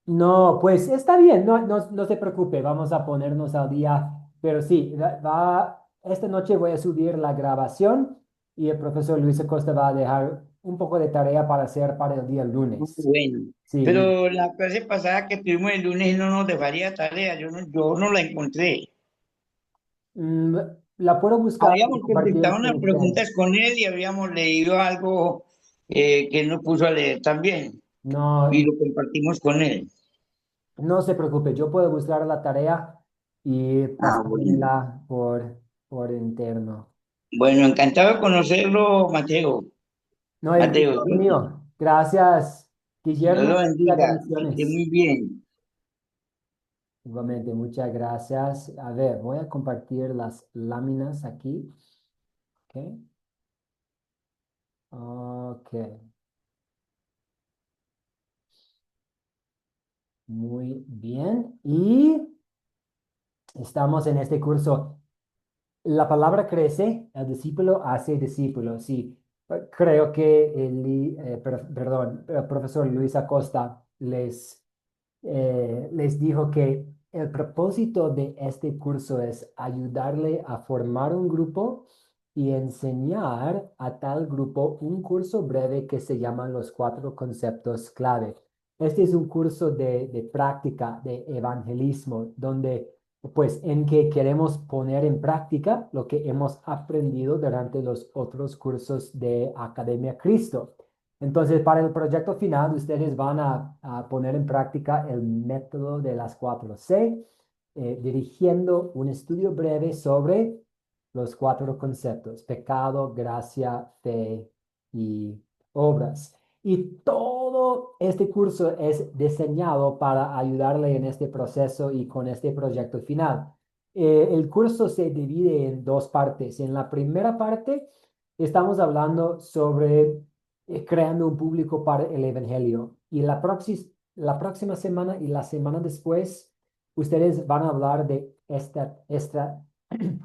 No, pues está bien, no se preocupe, vamos a ponernos al día, pero sí, esta noche voy a subir la grabación y el profesor Luis Acosta va a dejar un poco de tarea para hacer para el día Muy lunes. bueno. Sí, Pero la clase pasada que tuvimos el lunes no nos dejaría tarea, yo no la encontré. mm, la puedo buscar y Habíamos compartir contestado con unas usted. preguntas con él y habíamos leído algo que él nos puso a leer también y No, lo compartimos con él. no se preocupe, yo puedo buscar la tarea y Ah, bueno. pasármela por interno. Bueno, encantado de conocerlo, Mateo. No, el Mateo, gusto es ¿sí? mío. Gracias, Dios lo Guillermo. Muchas bendiga, que esté bendiciones. muy bien. Igualmente, muchas gracias. A ver, voy a compartir las láminas aquí. Ok. Ok. Muy bien. Y estamos en este curso. La palabra crece, el discípulo hace discípulo. Sí, creo que perdón, el profesor Luis Acosta les dijo que el propósito de este curso es ayudarle a formar un grupo y enseñar a tal grupo un curso breve que se llama los cuatro conceptos clave. Este es un curso de práctica, de evangelismo, donde pues en que queremos poner en práctica lo que hemos aprendido durante los otros cursos de Academia Cristo. Entonces, para el proyecto final, ustedes van a poner en práctica el método de las 4C, dirigiendo un estudio breve sobre los cuatro conceptos: pecado, gracia, fe y obras. Y todo este curso es diseñado para ayudarle en este proceso y con este proyecto final. El curso se divide en dos partes. En la primera parte, estamos hablando sobre creando un público para el Evangelio. Y la próxima semana y la semana después, ustedes van a hablar de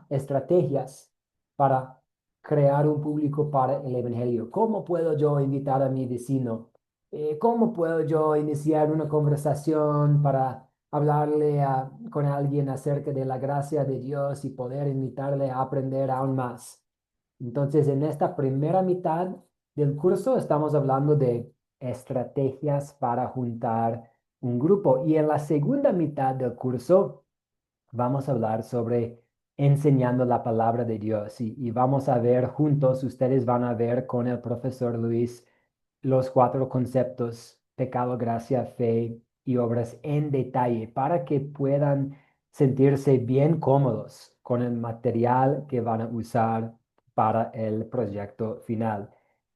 estrategias para crear un público para el Evangelio. ¿Cómo puedo yo invitar a mi vecino? ¿Cómo puedo yo iniciar una conversación para hablarle con alguien acerca de la gracia de Dios y poder invitarle a aprender aún más? Entonces, en esta primera mitad del curso estamos hablando de estrategias para juntar un grupo, y en la segunda mitad del curso vamos a hablar sobre enseñando la palabra de Dios, y vamos a ver juntos, ustedes van a ver con el profesor Luis los cuatro conceptos: pecado, gracia, fe y obras en detalle, para que puedan sentirse bien cómodos con el material que van a usar para el proyecto final.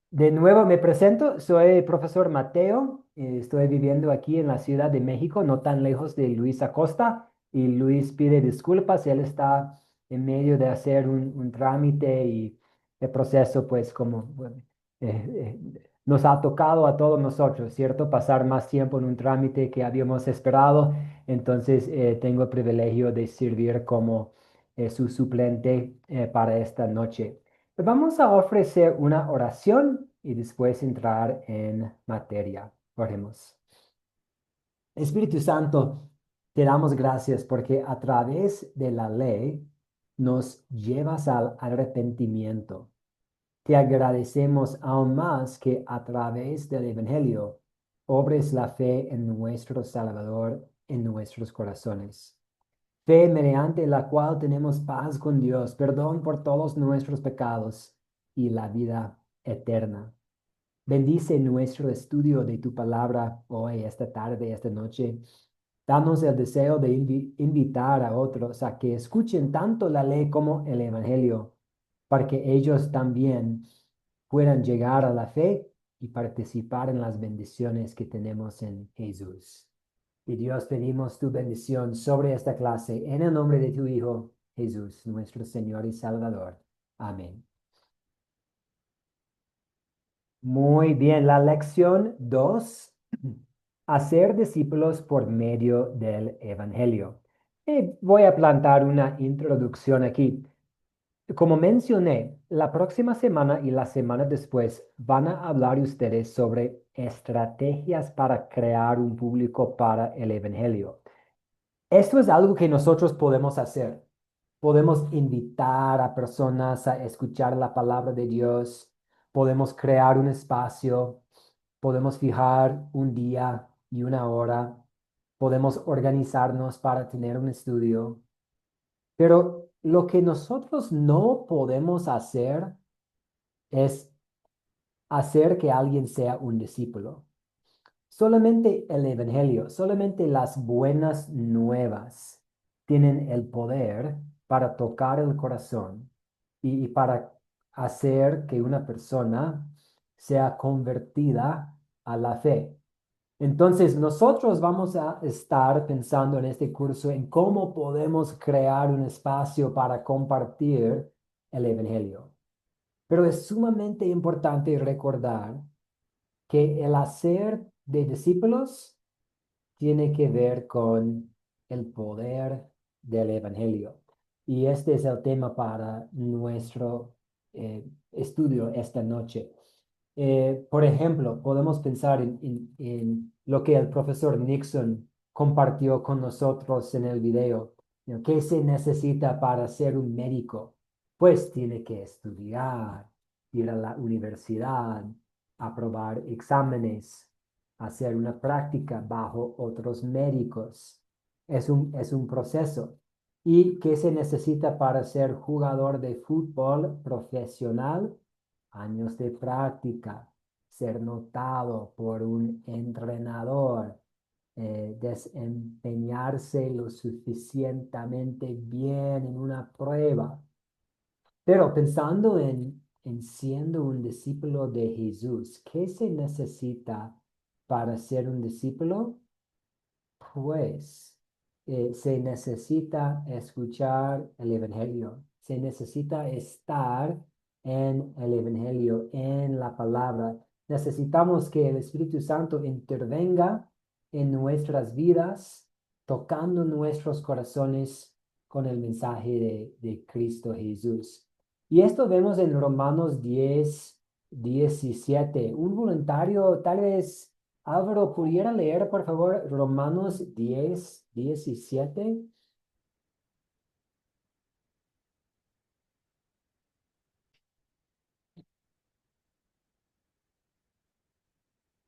De nuevo me presento, soy el profesor Mateo, estoy viviendo aquí en la Ciudad de México, no tan lejos de Luis Acosta, y Luis pide disculpas, él está en medio de hacer un trámite, y el proceso pues como bueno, nos ha tocado a todos nosotros, ¿cierto? Pasar más tiempo en un trámite que habíamos esperado, entonces tengo el privilegio de servir como su suplente para esta noche. Vamos a ofrecer una oración y después entrar en materia. Oremos. Espíritu Santo, te damos gracias porque a través de la ley nos llevas al arrepentimiento. Te agradecemos aún más que a través del Evangelio obres la fe en nuestro Salvador en nuestros corazones. Fe mediante la cual tenemos paz con Dios, perdón por todos nuestros pecados y la vida eterna. Bendice nuestro estudio de tu palabra hoy, esta tarde, esta noche. Danos el deseo de invitar a otros a que escuchen tanto la ley como el Evangelio, para que ellos también puedan llegar a la fe y participar en las bendiciones que tenemos en Jesús. Y Dios, pedimos tu bendición sobre esta clase en el nombre de tu Hijo, Jesús, nuestro Señor y Salvador. Amén. Muy bien, la lección 2: hacer discípulos por medio del Evangelio. Voy a plantar una introducción aquí. Como mencioné, la próxima semana y la semana después van a hablar ustedes sobre estrategias para crear un público para el Evangelio. Esto es algo que nosotros podemos hacer. Podemos invitar a personas a escuchar la palabra de Dios. Podemos crear un espacio. Podemos fijar un día y una hora. Podemos organizarnos para tener un estudio. Pero lo que nosotros no podemos hacer es hacer que alguien sea un discípulo. Solamente el Evangelio, solamente las buenas nuevas tienen el poder para tocar el corazón y para hacer que una persona sea convertida a la fe. Entonces, nosotros vamos a estar pensando en este curso en cómo podemos crear un espacio para compartir el Evangelio. Pero es sumamente importante recordar que el hacer de discípulos tiene que ver con el poder del Evangelio. Y este es el tema para nuestro estudio esta noche. Por ejemplo, podemos pensar en lo que el profesor Nixon compartió con nosotros en el video. ¿Qué se necesita para ser un médico? Pues tiene que estudiar, ir a la universidad, aprobar exámenes, hacer una práctica bajo otros médicos. Es un proceso. ¿Y qué se necesita para ser jugador de fútbol profesional? Años de práctica, ser notado por un entrenador, desempeñarse lo suficientemente bien en una prueba. Pero pensando en siendo un discípulo de Jesús, ¿qué se necesita para ser un discípulo? Pues se necesita escuchar el Evangelio, se necesita estar en el Evangelio, en la palabra. Necesitamos que el Espíritu Santo intervenga en nuestras vidas, tocando nuestros corazones con el mensaje de Cristo Jesús. Y esto vemos en Romanos 10, 17. Un voluntario tal vez Álvaro, ¿pudiera leer, por favor, Romanos 10, 17?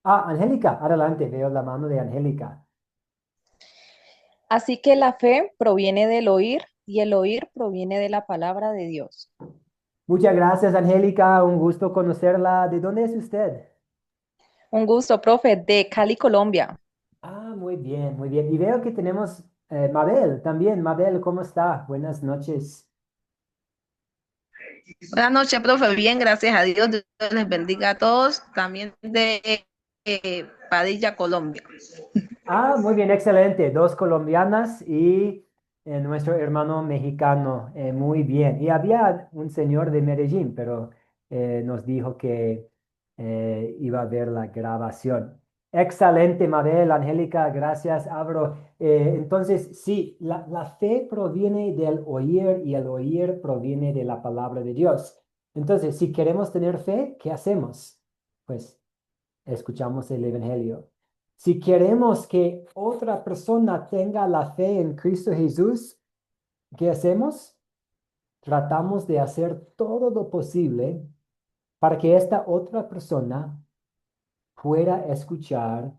Ah, Angélica, adelante, veo la mano de Angélica. Así que la fe proviene del oír y el oír proviene de la palabra de Dios. Muchas gracias, Angélica, un gusto conocerla. ¿De dónde es usted? Un gusto, profe, de Cali, Colombia. Ah, muy bien, muy bien. Y veo que tenemos Mabel también. Mabel, ¿cómo está? Buenas noches. Buenas noches, profe. Bien, gracias a Dios. Dios les bendiga a todos. También de Padilla, Colombia. Ah, muy bien, excelente. Dos colombianas y nuestro hermano mexicano. Muy bien. Y había un señor de Medellín, pero nos dijo que iba a ver la grabación. Excelente, Mabel, Angélica, gracias, Abro. Entonces, sí, la fe proviene del oír y el oír proviene de la palabra de Dios. Entonces, si queremos tener fe, ¿qué hacemos? Pues escuchamos el Evangelio. Si queremos que otra persona tenga la fe en Cristo Jesús, ¿qué hacemos? Tratamos de hacer todo lo posible para que esta otra persona pueda escuchar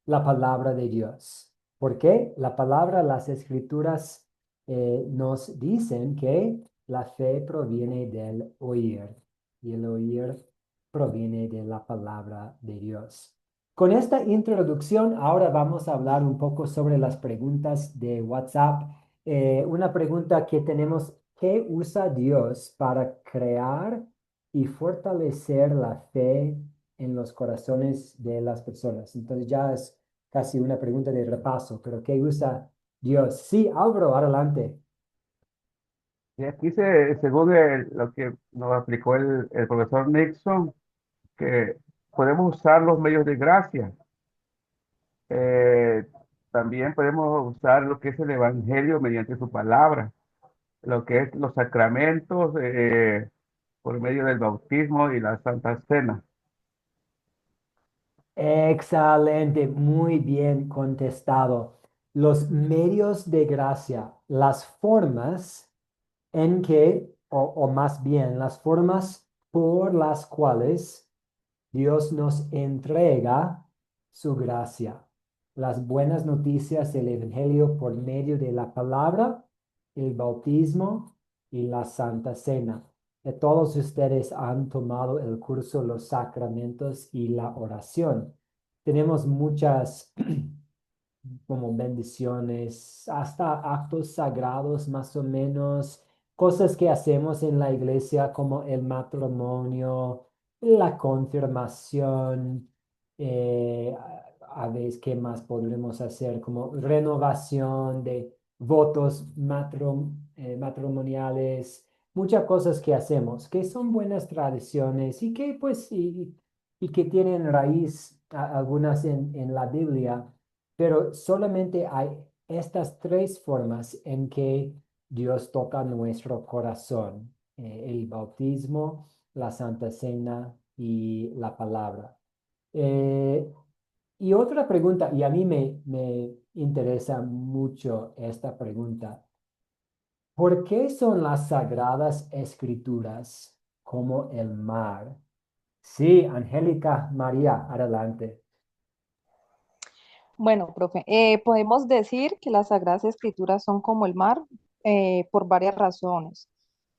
la palabra de Dios. ¿Por qué? La palabra, las escrituras nos dicen que la fe proviene del oír y el oír proviene de la palabra de Dios. Con esta introducción, ahora vamos a hablar un poco sobre las preguntas de WhatsApp. Una pregunta que tenemos: ¿qué usa Dios para crear y fortalecer la fe en los corazones de las personas? Entonces ya es casi una pregunta de repaso, pero ¿qué usa Dios? Sí, Álvaro, adelante. Y aquí según lo que nos aplicó el profesor Nixon, que podemos usar los medios de gracia. Eh, También podemos usar lo que es el Evangelio mediante su palabra. lo que es los sacramentos por medio del bautismo y la Santa Cena. Excelente, muy bien contestado. Los medios de gracia, las formas en que, o más bien, las formas por las cuales Dios nos entrega su gracia. Las buenas noticias del Evangelio por medio de la palabra, el bautismo y la Santa Cena. Todos ustedes han tomado el curso Los Sacramentos y la Oración. Tenemos muchas como bendiciones, hasta actos sagrados más o menos, cosas que hacemos en la iglesia como el matrimonio, la confirmación, a veces, ¿qué más podremos hacer? Como renovación de votos matrimoniales, muchas cosas que hacemos, que son buenas tradiciones y que pues, y que tienen raíz algunas en la Biblia, pero solamente hay estas tres formas en que Dios toca nuestro corazón: el bautismo, la Santa Cena y la palabra. Eh, y otra pregunta, y a mí me interesa mucho esta pregunta: ¿por qué son las sagradas escrituras como el mar? Sí, Angélica María, adelante. Bueno, profe, podemos decir que las Sagradas Escrituras son como el mar por varias razones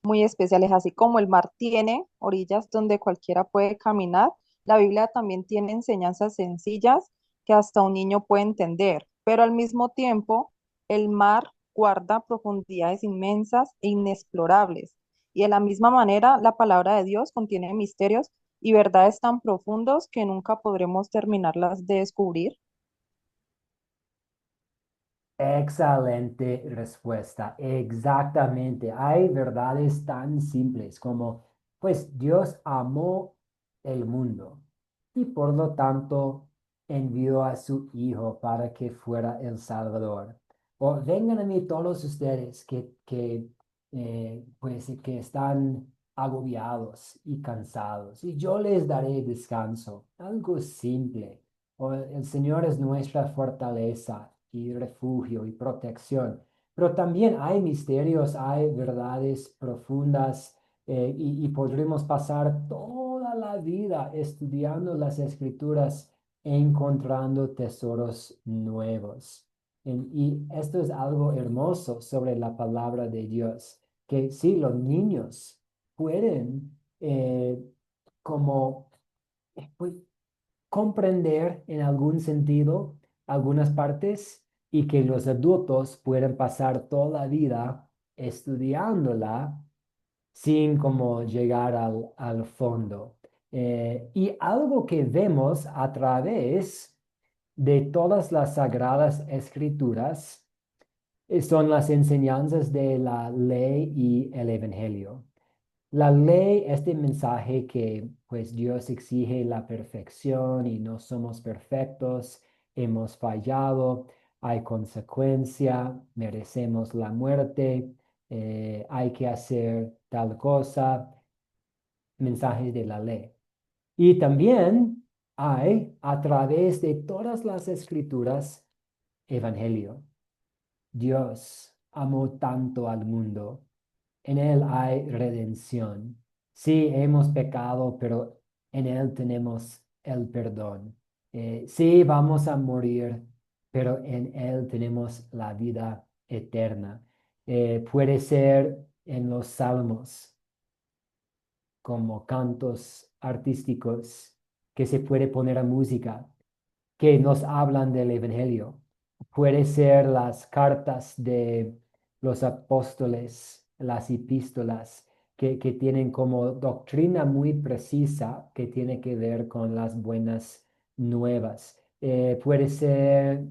muy especiales, así como el mar tiene orillas donde cualquiera puede caminar. La Biblia también tiene enseñanzas sencillas que hasta un niño puede entender, pero al mismo tiempo el mar guarda profundidades inmensas e inexplorables. Y de la misma manera, la palabra de Dios contiene misterios y verdades tan profundos que nunca podremos terminarlas de descubrir. Excelente respuesta. Exactamente. Hay verdades tan simples como, pues Dios amó el mundo y por lo tanto envió a su Hijo para que fuera el Salvador. O vengan a mí todos ustedes pues, que están agobiados y cansados y yo les daré descanso. Algo simple. O el Señor es nuestra fortaleza y refugio y protección. Pero también hay misterios, hay verdades profundas, y podremos pasar toda la vida estudiando las Escrituras e encontrando tesoros nuevos. Y esto es algo hermoso sobre la palabra de Dios, que sí, los niños pueden como pues, comprender en algún sentido algunas partes y que los adultos pueden pasar toda la vida estudiándola sin como llegar al fondo. Y algo que vemos a través de todas las sagradas escrituras son las enseñanzas de la ley y el evangelio. La ley, este mensaje que pues Dios exige la perfección y no somos perfectos, hemos fallado, hay consecuencia, merecemos la muerte, hay que hacer tal cosa, mensajes de la ley. Y también hay a través de todas las escrituras evangelio. Dios amó tanto al mundo, en Él hay redención. Sí, hemos pecado, pero en Él tenemos el perdón. Sí, vamos a morir, pero en Él tenemos la vida eterna. Puede ser en los salmos como cantos artísticos que se puede poner a música, que nos hablan del Evangelio. Puede ser las cartas de los apóstoles, las epístolas, que tienen como doctrina muy precisa que tiene que ver con las buenas nuevas. Puede ser,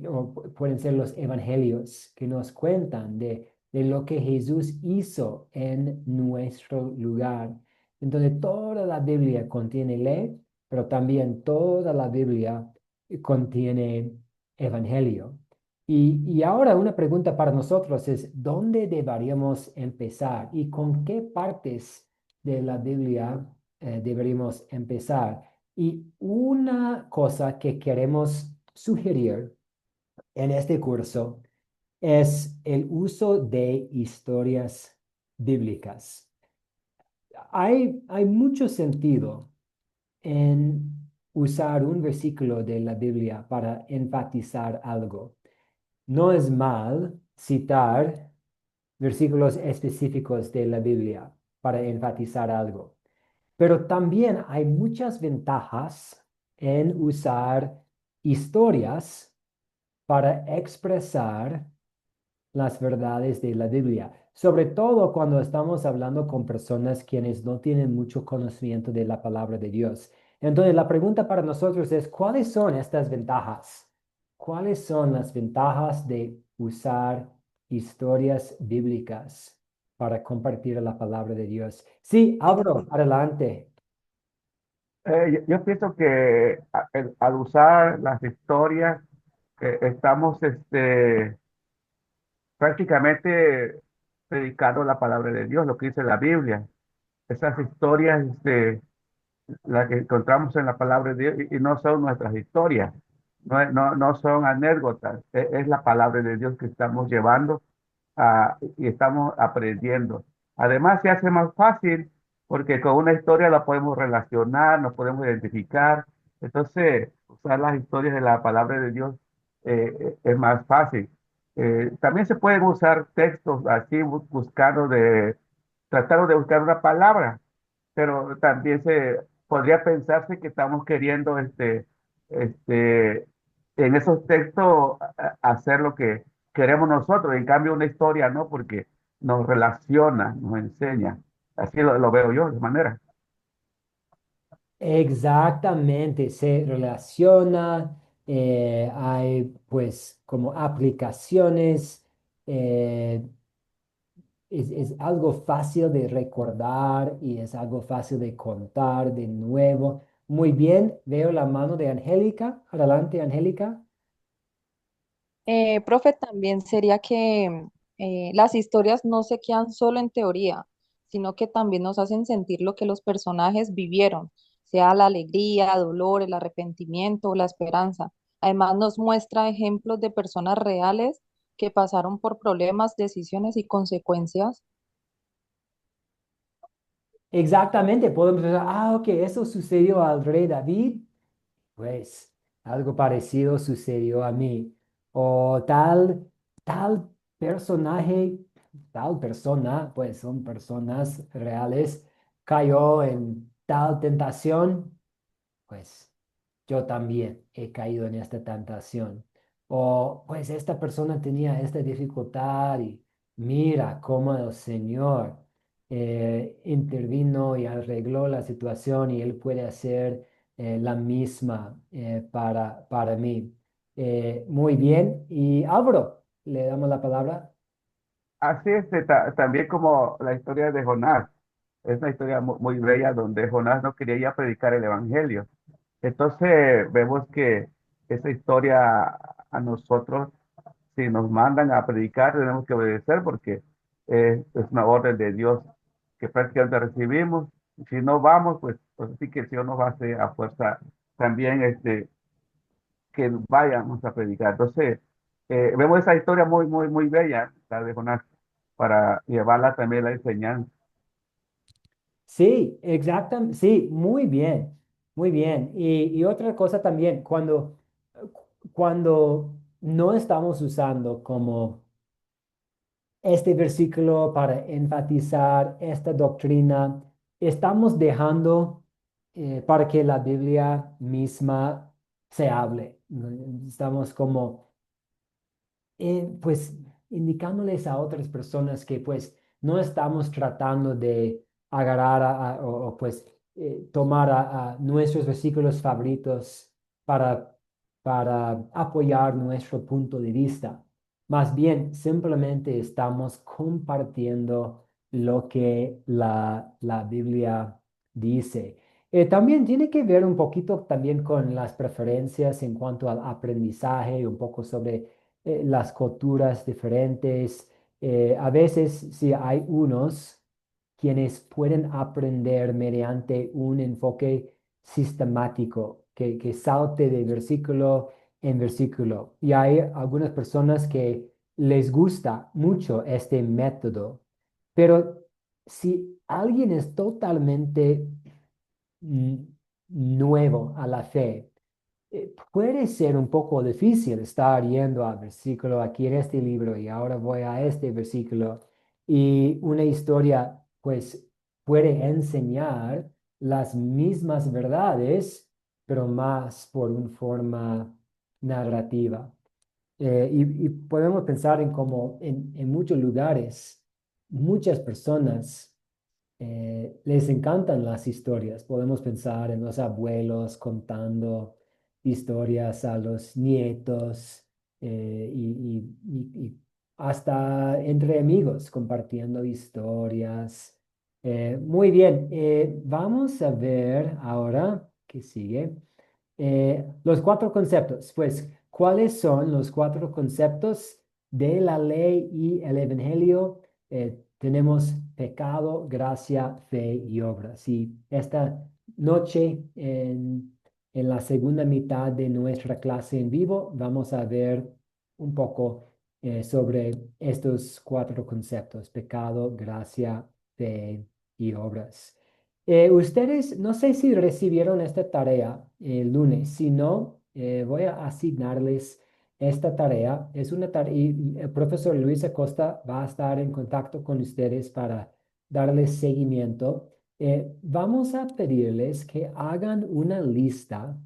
o pueden ser los evangelios que nos cuentan de lo que Jesús hizo en nuestro lugar. Entonces, toda la Biblia contiene ley, pero también toda la Biblia contiene evangelio. Y ahora una pregunta para nosotros es, ¿dónde deberíamos empezar y con qué partes de la Biblia deberíamos empezar? Y una cosa que queremos sugerir en este curso es el uso de historias bíblicas. Hay mucho sentido en usar un versículo de la Biblia para enfatizar algo. No es mal citar versículos específicos de la Biblia para enfatizar algo, pero también hay muchas ventajas en usar historias para expresar las verdades de la Biblia, sobre todo cuando estamos hablando con personas quienes no tienen mucho conocimiento de la palabra de Dios. Entonces, la pregunta para nosotros es, ¿cuáles son estas ventajas? ¿Cuáles son las ventajas de usar historias bíblicas para compartir la palabra de Dios? Sí, Álvaro, adelante. Yo pienso que al usar las historias, estamos prácticamente predicando la palabra de Dios, lo que dice la Biblia. Esas historias, las que encontramos en la palabra de Dios, y no son nuestras historias, no son anécdotas, es la palabra de Dios que estamos llevando y estamos aprendiendo. Además, se hace más fácil porque con una historia la podemos relacionar, nos podemos identificar. Entonces, usar las historias de la palabra de Dios es más fácil. También se pueden usar textos así, buscando tratando de buscar una palabra, pero también se podría pensarse que estamos queriendo este, en esos textos hacer lo que queremos nosotros. En cambio, una historia no, porque nos relaciona, nos enseña. Así lo veo yo de esa manera. Exactamente, se relaciona, hay pues como aplicaciones, eh, es algo fácil de recordar y es algo fácil de contar de nuevo. Muy bien, veo la mano de Angélica. Adelante, Angélica. Profe, también sería que las historias no se quedan solo en teoría, sino que también nos hacen sentir lo que los personajes vivieron, sea la alegría, dolor, el arrepentimiento o la esperanza. Además, nos muestra ejemplos de personas reales que pasaron por problemas, decisiones y consecuencias. Exactamente, podemos pensar, ok, eso sucedió al rey David. Pues algo parecido sucedió a mí. O tal personaje, tal persona, pues son personas reales, cayó en tal tentación, pues yo también he caído en esta tentación. O pues esta persona tenía esta dificultad y mira cómo el Señor intervino y arregló la situación y Él puede hacer la misma para mí. Muy bien. Y Álvaro, le damos la palabra. Así también como la historia de Jonás. Es una historia muy bella donde Jonás no quería ir a predicar el evangelio. Entonces vemos que esa historia a nosotros, si nos mandan a predicar, tenemos que obedecer porque es una orden de Dios que prácticamente recibimos. Si no vamos, pues sí que el Señor nos va a hacer a fuerza también que vayamos a predicar. Entonces, vemos esa historia muy bella, la de Jonás, para llevarla también a la enseñanza. Sí, exactamente, sí, muy bien, muy bien. Y otra cosa también, cuando no estamos usando como este versículo para enfatizar esta doctrina, estamos dejando para que la Biblia misma se hable, ¿no? Estamos como pues indicándoles a otras personas que pues no estamos tratando de agarrar o, pues tomar a nuestros versículos favoritos para, para apoyar nuestro punto de vista. Más bien, simplemente estamos compartiendo lo que la Biblia dice. También tiene que ver un poquito también con las preferencias en cuanto al aprendizaje, un poco sobre las culturas diferentes. A veces sí hay unos quienes pueden aprender mediante un enfoque sistemático que salte de versículo en versículo. Y hay algunas personas que les gusta mucho este método, pero si alguien es totalmente mm, nuevo a la fe, puede ser un poco difícil estar yendo al versículo aquí en este libro y ahora voy a este versículo y una historia pues puede enseñar las mismas verdades, pero más por una forma narrativa. Y podemos pensar en cómo en muchos lugares, muchas personas les encantan las historias. Podemos pensar en los abuelos contando historias a los nietos y hasta entre amigos compartiendo historias. Muy bien, vamos a ver ahora qué sigue. Los cuatro conceptos, pues, ¿cuáles son los cuatro conceptos de la ley y el evangelio? Tenemos pecado, gracia, fe y obras. Y esta noche, en la segunda mitad de nuestra clase en vivo, vamos a ver un poco sobre estos cuatro conceptos, pecado, gracia, fe y obras. Ustedes, no sé si recibieron esta tarea el lunes, si no, voy a asignarles esta tarea. Es una tarea y el profesor Luis Acosta va a estar en contacto con ustedes para darles seguimiento. Vamos a pedirles que hagan una lista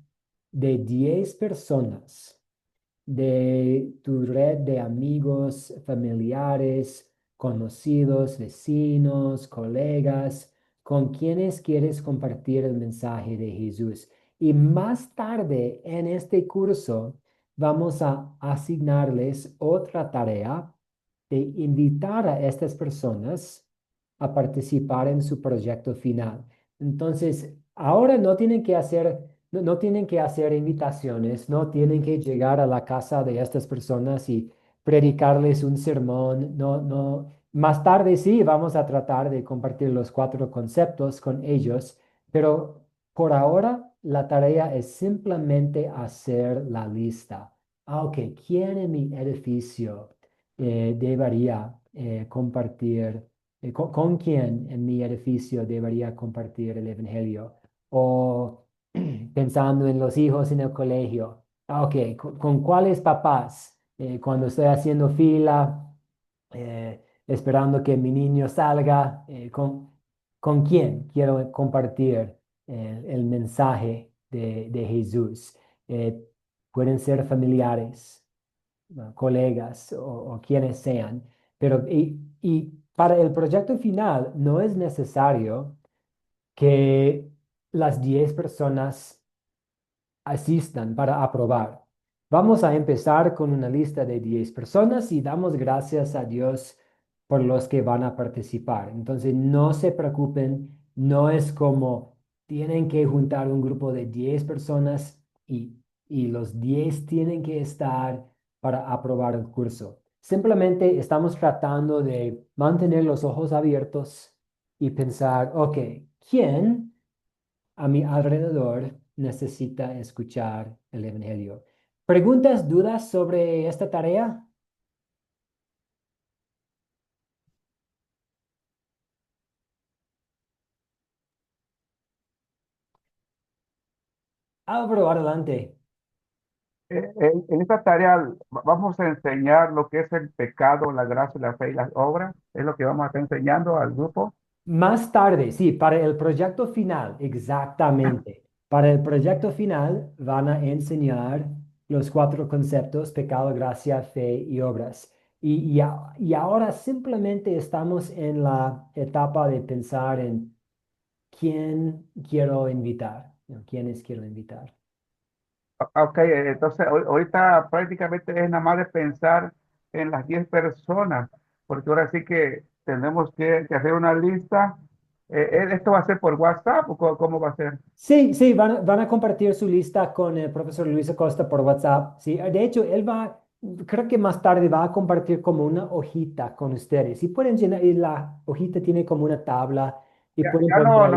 de 10 personas de tu red de amigos, familiares, conocidos, vecinos, colegas, con quienes quieres compartir el mensaje de Jesús. Y más tarde en este curso vamos a asignarles otra tarea de invitar a estas personas a participar en su proyecto final. Entonces, ahora no tienen que hacer no tienen que hacer invitaciones, no tienen que llegar a la casa de estas personas y predicarles un sermón. No, no. Más tarde sí, vamos a tratar de compartir los cuatro conceptos con ellos, pero por ahora la tarea es simplemente hacer la lista. Ah, ok, ¿quién en mi edificio debería compartir, con quién en mi edificio debería compartir el evangelio? O pensando en los hijos en el colegio. Ah, ok, ¿con cuáles papás? Cuando estoy haciendo fila, esperando que mi niño salga, ¿con quién quiero compartir el mensaje de Jesús? Eh, Pueden ser familiares, colegas o quienes sean, pero y para el proyecto final no es necesario que las 10 personas asistan para aprobar. Vamos a empezar con una lista de 10 personas y damos gracias a Dios por los que van a participar. Entonces, no se preocupen, no es como tienen que juntar un grupo de 10 personas y los 10 tienen que estar para aprobar el curso. Simplemente estamos tratando de mantener los ojos abiertos y pensar, ok, ¿quién a mi alrededor necesita escuchar el Evangelio? ¿Preguntas, dudas sobre esta tarea? Álvaro, adelante. En esta tarea vamos a enseñar lo que es el pecado, la gracia, la fe y las obras. Es lo que vamos a estar enseñando al grupo. Más tarde, sí, para el proyecto final, exactamente. Para el proyecto final van a enseñar los cuatro conceptos, pecado, gracia, fe y obras. Y ahora simplemente estamos en la etapa de pensar en quién quiero invitar, ¿no? ¿Quiénes quiero invitar? Ok, entonces ahorita prácticamente es nada más de pensar en las 10 personas, porque ahora sí que tenemos que hacer una lista. ¿Esto va a ser por WhatsApp o cómo va a ser? Sí, sí, van a compartir su lista con el profesor Luis Acosta por WhatsApp. Sí, de hecho, él va Creo que más tarde va a compartir como una hojita con ustedes y pueden llenar, y la hojita tiene como una tabla y Ya, pueden ya poner no ahí.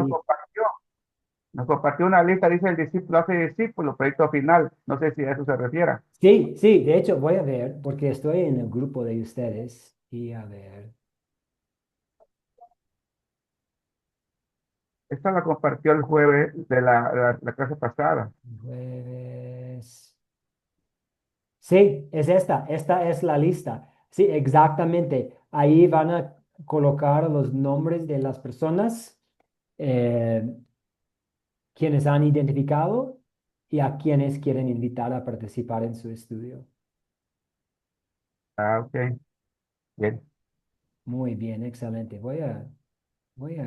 nos compartió una lista, dice el discípulo hace discípulo, proyecto final. No sé si a eso se refiere. Sí, sí, de hecho voy a ver porque estoy en el grupo de ustedes y a ver, Esta la compartió el jueves de la clase pasada. jueves. Sí, es esta es la lista. Sí, exactamente. Ahí van a colocar los nombres de las personas eh, quienes han identificado y a quienes quieren invitar a participar en su estudio. Ah, ok, bien. Muy bien, excelente. Voy a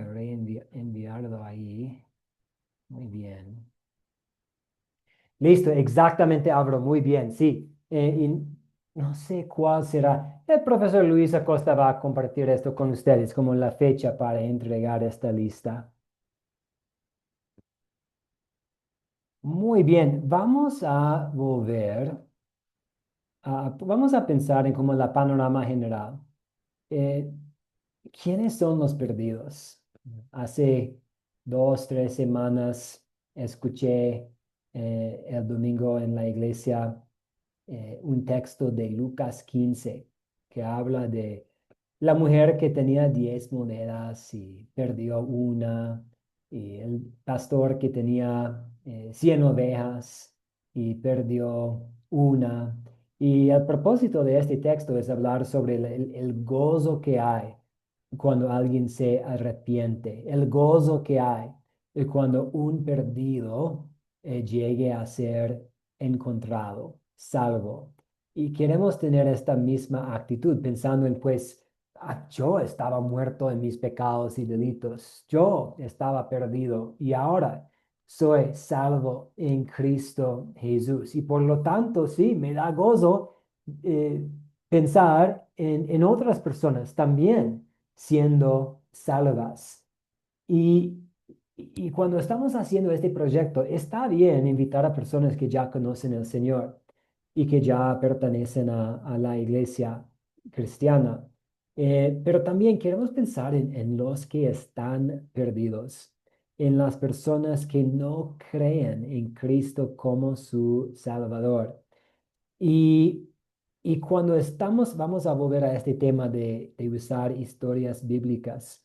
reenviarlo ahí. Muy bien. Listo, exactamente, Abro. Muy bien, sí. Y no sé cuál será. El profesor Luis Acosta va a compartir esto con ustedes como la fecha para entregar esta lista. Muy bien, vamos a vamos a pensar en como la panorama general. Eh, ¿Quiénes son los perdidos? Hace 2, 3 semanas escuché el domingo en la iglesia un texto de Lucas 15 que habla de la mujer que tenía 10 monedas y perdió una, y el pastor que tenía 100 ovejas y perdió una. Y el propósito de este texto es hablar sobre el gozo que hay cuando alguien se arrepiente, el gozo que hay cuando un perdido llegue a ser encontrado, salvo. Y queremos tener esta misma actitud, pensando en, pues, yo estaba muerto en mis pecados y delitos, yo estaba perdido y ahora soy salvo en Cristo Jesús. Y por lo tanto, sí, me da gozo eh, pensar en otras personas también siendo salvas. Y, y cuando estamos haciendo este proyecto, está bien invitar a personas que ya conocen al Señor y que ya pertenecen a la iglesia cristiana. Pero también queremos pensar en los que están perdidos, en las personas que no creen en Cristo como su Salvador. Y, y cuando estamos, vamos a volver a este tema de usar historias bíblicas.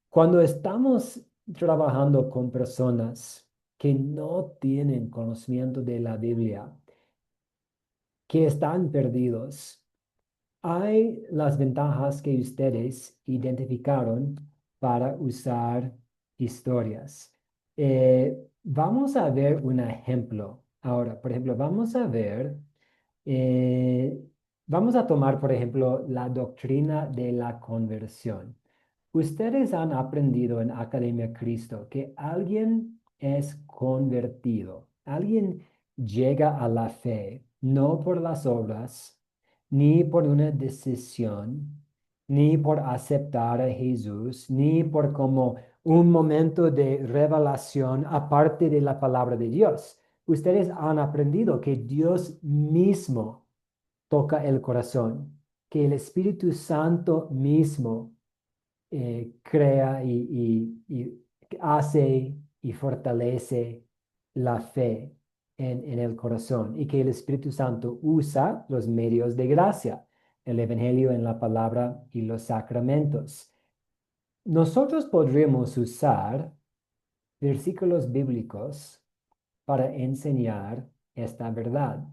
Cuando estamos trabajando con personas que no tienen conocimiento de la Biblia, que están perdidos, hay las ventajas que ustedes identificaron para usar historias. Vamos a ver un ejemplo. Ahora, por ejemplo, eh, vamos a tomar, por ejemplo, la doctrina de la conversión. Ustedes han aprendido en Academia Cristo que alguien es convertido, alguien llega a la fe, no por las obras, ni por una decisión, ni por aceptar a Jesús, ni por como un momento de revelación aparte de la palabra de Dios. Ustedes han aprendido que Dios mismo toca el corazón, que el Espíritu Santo mismo crea y hace y fortalece la fe en el corazón y que el Espíritu Santo usa los medios de gracia, el Evangelio en la palabra y los sacramentos. Nosotros podríamos usar versículos bíblicos para enseñar esta verdad.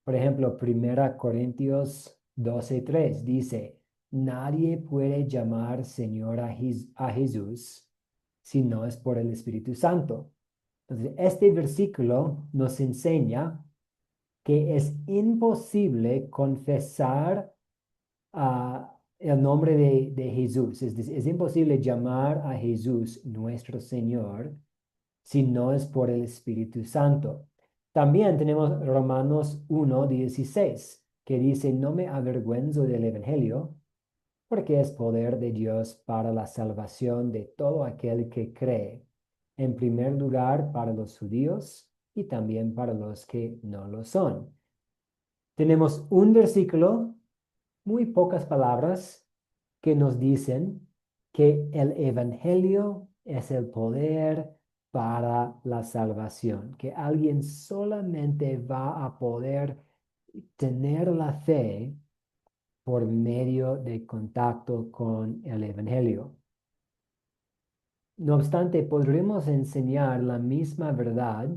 Por ejemplo, 1 Corintios 12:3 dice, nadie puede llamar Señor a Jesús si no es por el Espíritu Santo. Entonces, este versículo nos enseña que es imposible confesar el nombre de Jesús. Es imposible llamar a Jesús nuestro Señor si no es por el Espíritu Santo. También tenemos Romanos 1:16, que dice, no me avergüenzo del Evangelio, porque es poder de Dios para la salvación de todo aquel que cree, en primer lugar para los judíos y también para los que no lo son. Tenemos un versículo, muy pocas palabras, que nos dicen que el Evangelio es el poder para la salvación, que alguien solamente va a poder tener la fe por medio de contacto con el Evangelio. No obstante, podremos enseñar la misma verdad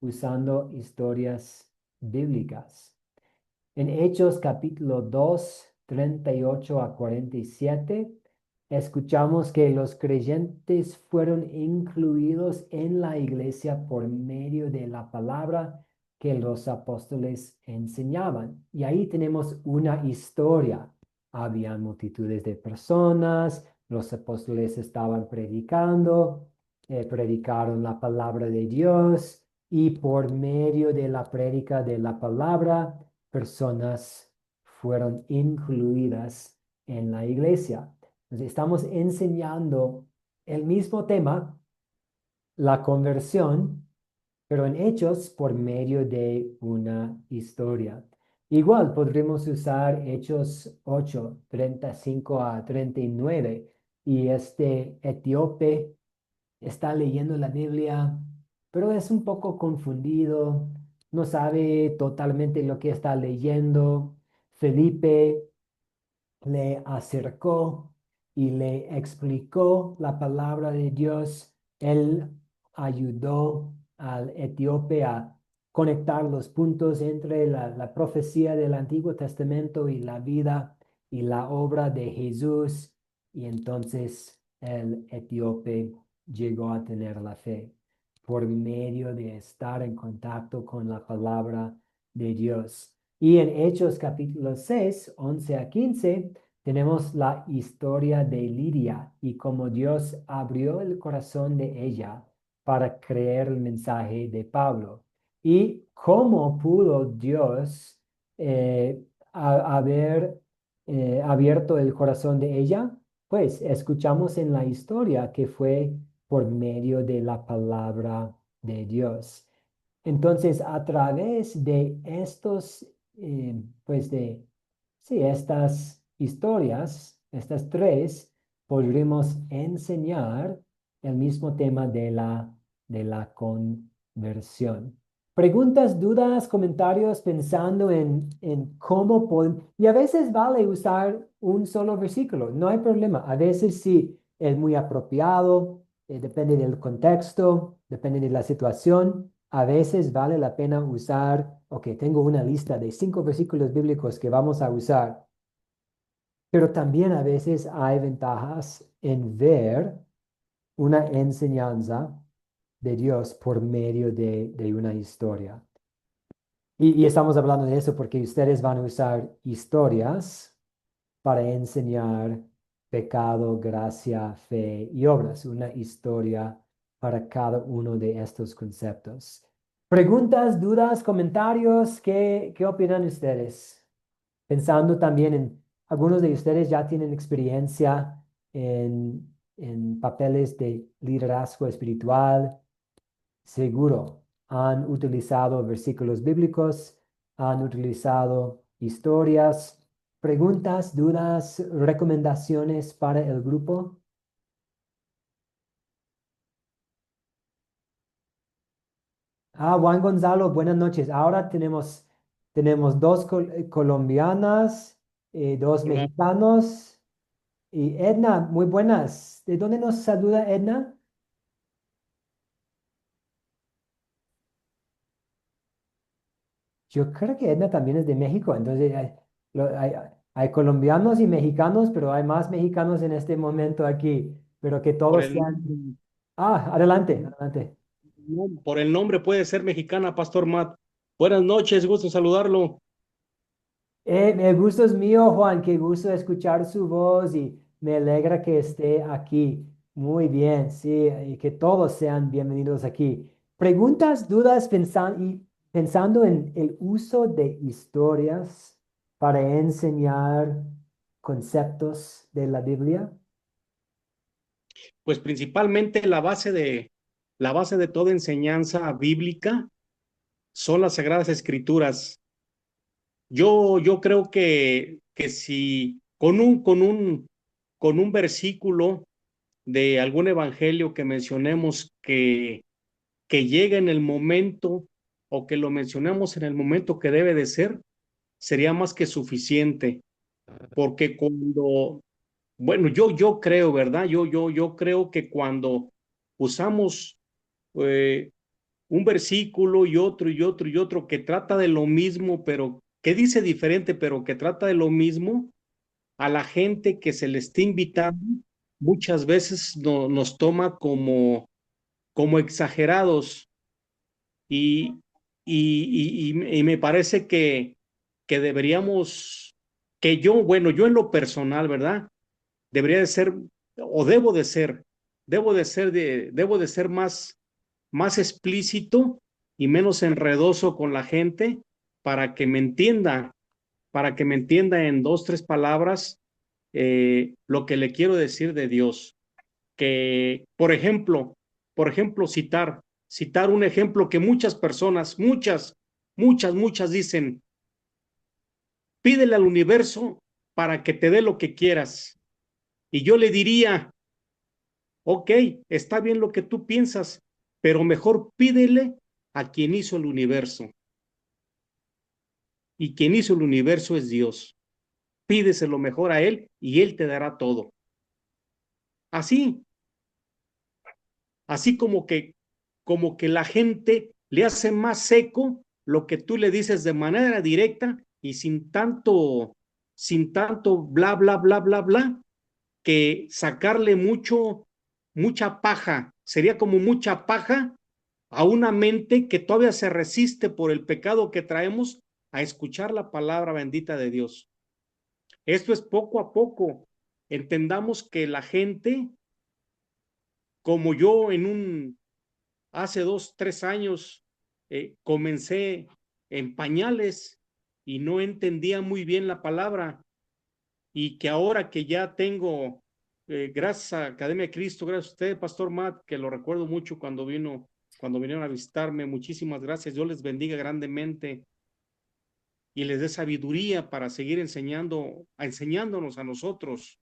usando historias bíblicas. En Hechos capítulo 2, 38 a 47, escuchamos que los creyentes fueron incluidos en la iglesia por medio de la palabra que los apóstoles enseñaban. Y ahí tenemos una historia. Había multitudes de personas, los apóstoles estaban predicando, predicaron la palabra de Dios y por medio de la prédica de la palabra, personas fueron incluidas en la iglesia. Entonces, estamos enseñando el mismo tema, la conversión, pero en hechos por medio de una historia. Igual podremos usar Hechos 8, 35 a 39, y este etíope está leyendo la Biblia, pero es un poco confundido, no sabe totalmente lo que está leyendo. Felipe le acercó y le explicó la palabra de Dios. Él ayudó al etíope a conectar los puntos entre la profecía del Antiguo Testamento y la vida y la obra de Jesús. Y entonces el etíope llegó a tener la fe por medio de estar en contacto con la palabra de Dios. Y en Hechos capítulo 6, 11 a 15, tenemos la historia de Lidia y cómo Dios abrió el corazón de ella para creer el mensaje de Pablo. Y cómo pudo Dios haber abierto el corazón de ella. Pues escuchamos en la historia que fue por medio de la palabra de Dios. Entonces, a través de estos, pues sí, estas historias, estas tres, podremos enseñar el mismo tema de la conversión. Preguntas, dudas, comentarios pensando en cómo podemos, y a veces vale usar un solo versículo, no hay problema. A veces sí es muy apropiado, depende del contexto, depende de la situación. A veces vale la pena usar, ok, tengo una lista de 5 versículos bíblicos que vamos a usar, pero también a veces hay ventajas en ver una enseñanza de Dios por medio de una historia. Y estamos hablando de eso porque ustedes van a usar historias para enseñar pecado, gracia, fe y obras. Una historia para cada uno de estos conceptos. Preguntas, dudas, comentarios, ¿qué opinan ustedes? Pensando también en algunos de ustedes ya tienen experiencia en papeles de liderazgo espiritual. Seguro han utilizado versículos bíblicos, han utilizado historias, preguntas, dudas, recomendaciones para el grupo. Juan Gonzalo, buenas noches. Ahora tenemos dos colombianas, dos Hola, mexicanos y Edna, muy buenas. ¿De dónde nos saluda Edna? Yo creo que Edna también es de México, entonces hay colombianos y mexicanos, pero hay más mexicanos en este momento aquí, pero que por todos el sean... nombre, Adelante, adelante. por el nombre puede ser mexicana, Pastor Matt. Buenas noches, gusto saludarlo. El gusto es mío, Juan, qué gusto escuchar su voz y me alegra que esté aquí. Muy bien, sí, y que todos sean bienvenidos aquí. Preguntas, dudas, pensando en el uso de historias para enseñar conceptos de la Biblia. Pues principalmente la base de toda enseñanza bíblica son las Sagradas Escrituras. Yo creo que si con un versículo de algún evangelio que mencionemos que llegue en el momento o que lo mencionemos en el momento que debe de ser, sería más que suficiente. Porque bueno, yo creo, ¿verdad? Yo creo que cuando usamos eh, un versículo y otro y otro y otro que trata de lo mismo, pero que dice diferente, pero que trata de lo mismo, a la gente que se le está invitando, muchas veces nos toma como exagerados y, y me parece que deberíamos, bueno, yo en lo personal, ¿verdad? Debería de ser, o debo de ser más explícito y menos enredoso con la gente para que me entienda, para que me entienda en dos, tres palabras lo que le quiero decir de Dios. Que, por ejemplo, citar un ejemplo que muchas personas, muchas dicen, pídele al universo para que te dé lo que quieras. Y yo le diría, ok, está bien lo que tú piensas, pero mejor pídele a quien hizo el universo. Y quien hizo el universo es Dios. Pídeselo mejor a Él y Él te dará todo. Así, así como que la gente le hace más seco lo que tú le dices de manera directa y sin tanto bla, bla, bla, bla, bla, que sacarle mucha paja. Sería como mucha paja a una mente que todavía se resiste por el pecado que traemos a escuchar la palabra bendita de Dios. Esto es poco a poco. Entendamos que la gente, como yo hace 2, 3 años, comencé en pañales y no entendía muy bien la palabra y que ahora que ya tengo, gracias a Academia de Cristo, gracias a usted, Pastor Matt, que lo recuerdo mucho cuando vinieron a visitarme, muchísimas gracias, Dios les bendiga grandemente y les dé sabiduría para seguir enseñándonos a nosotros.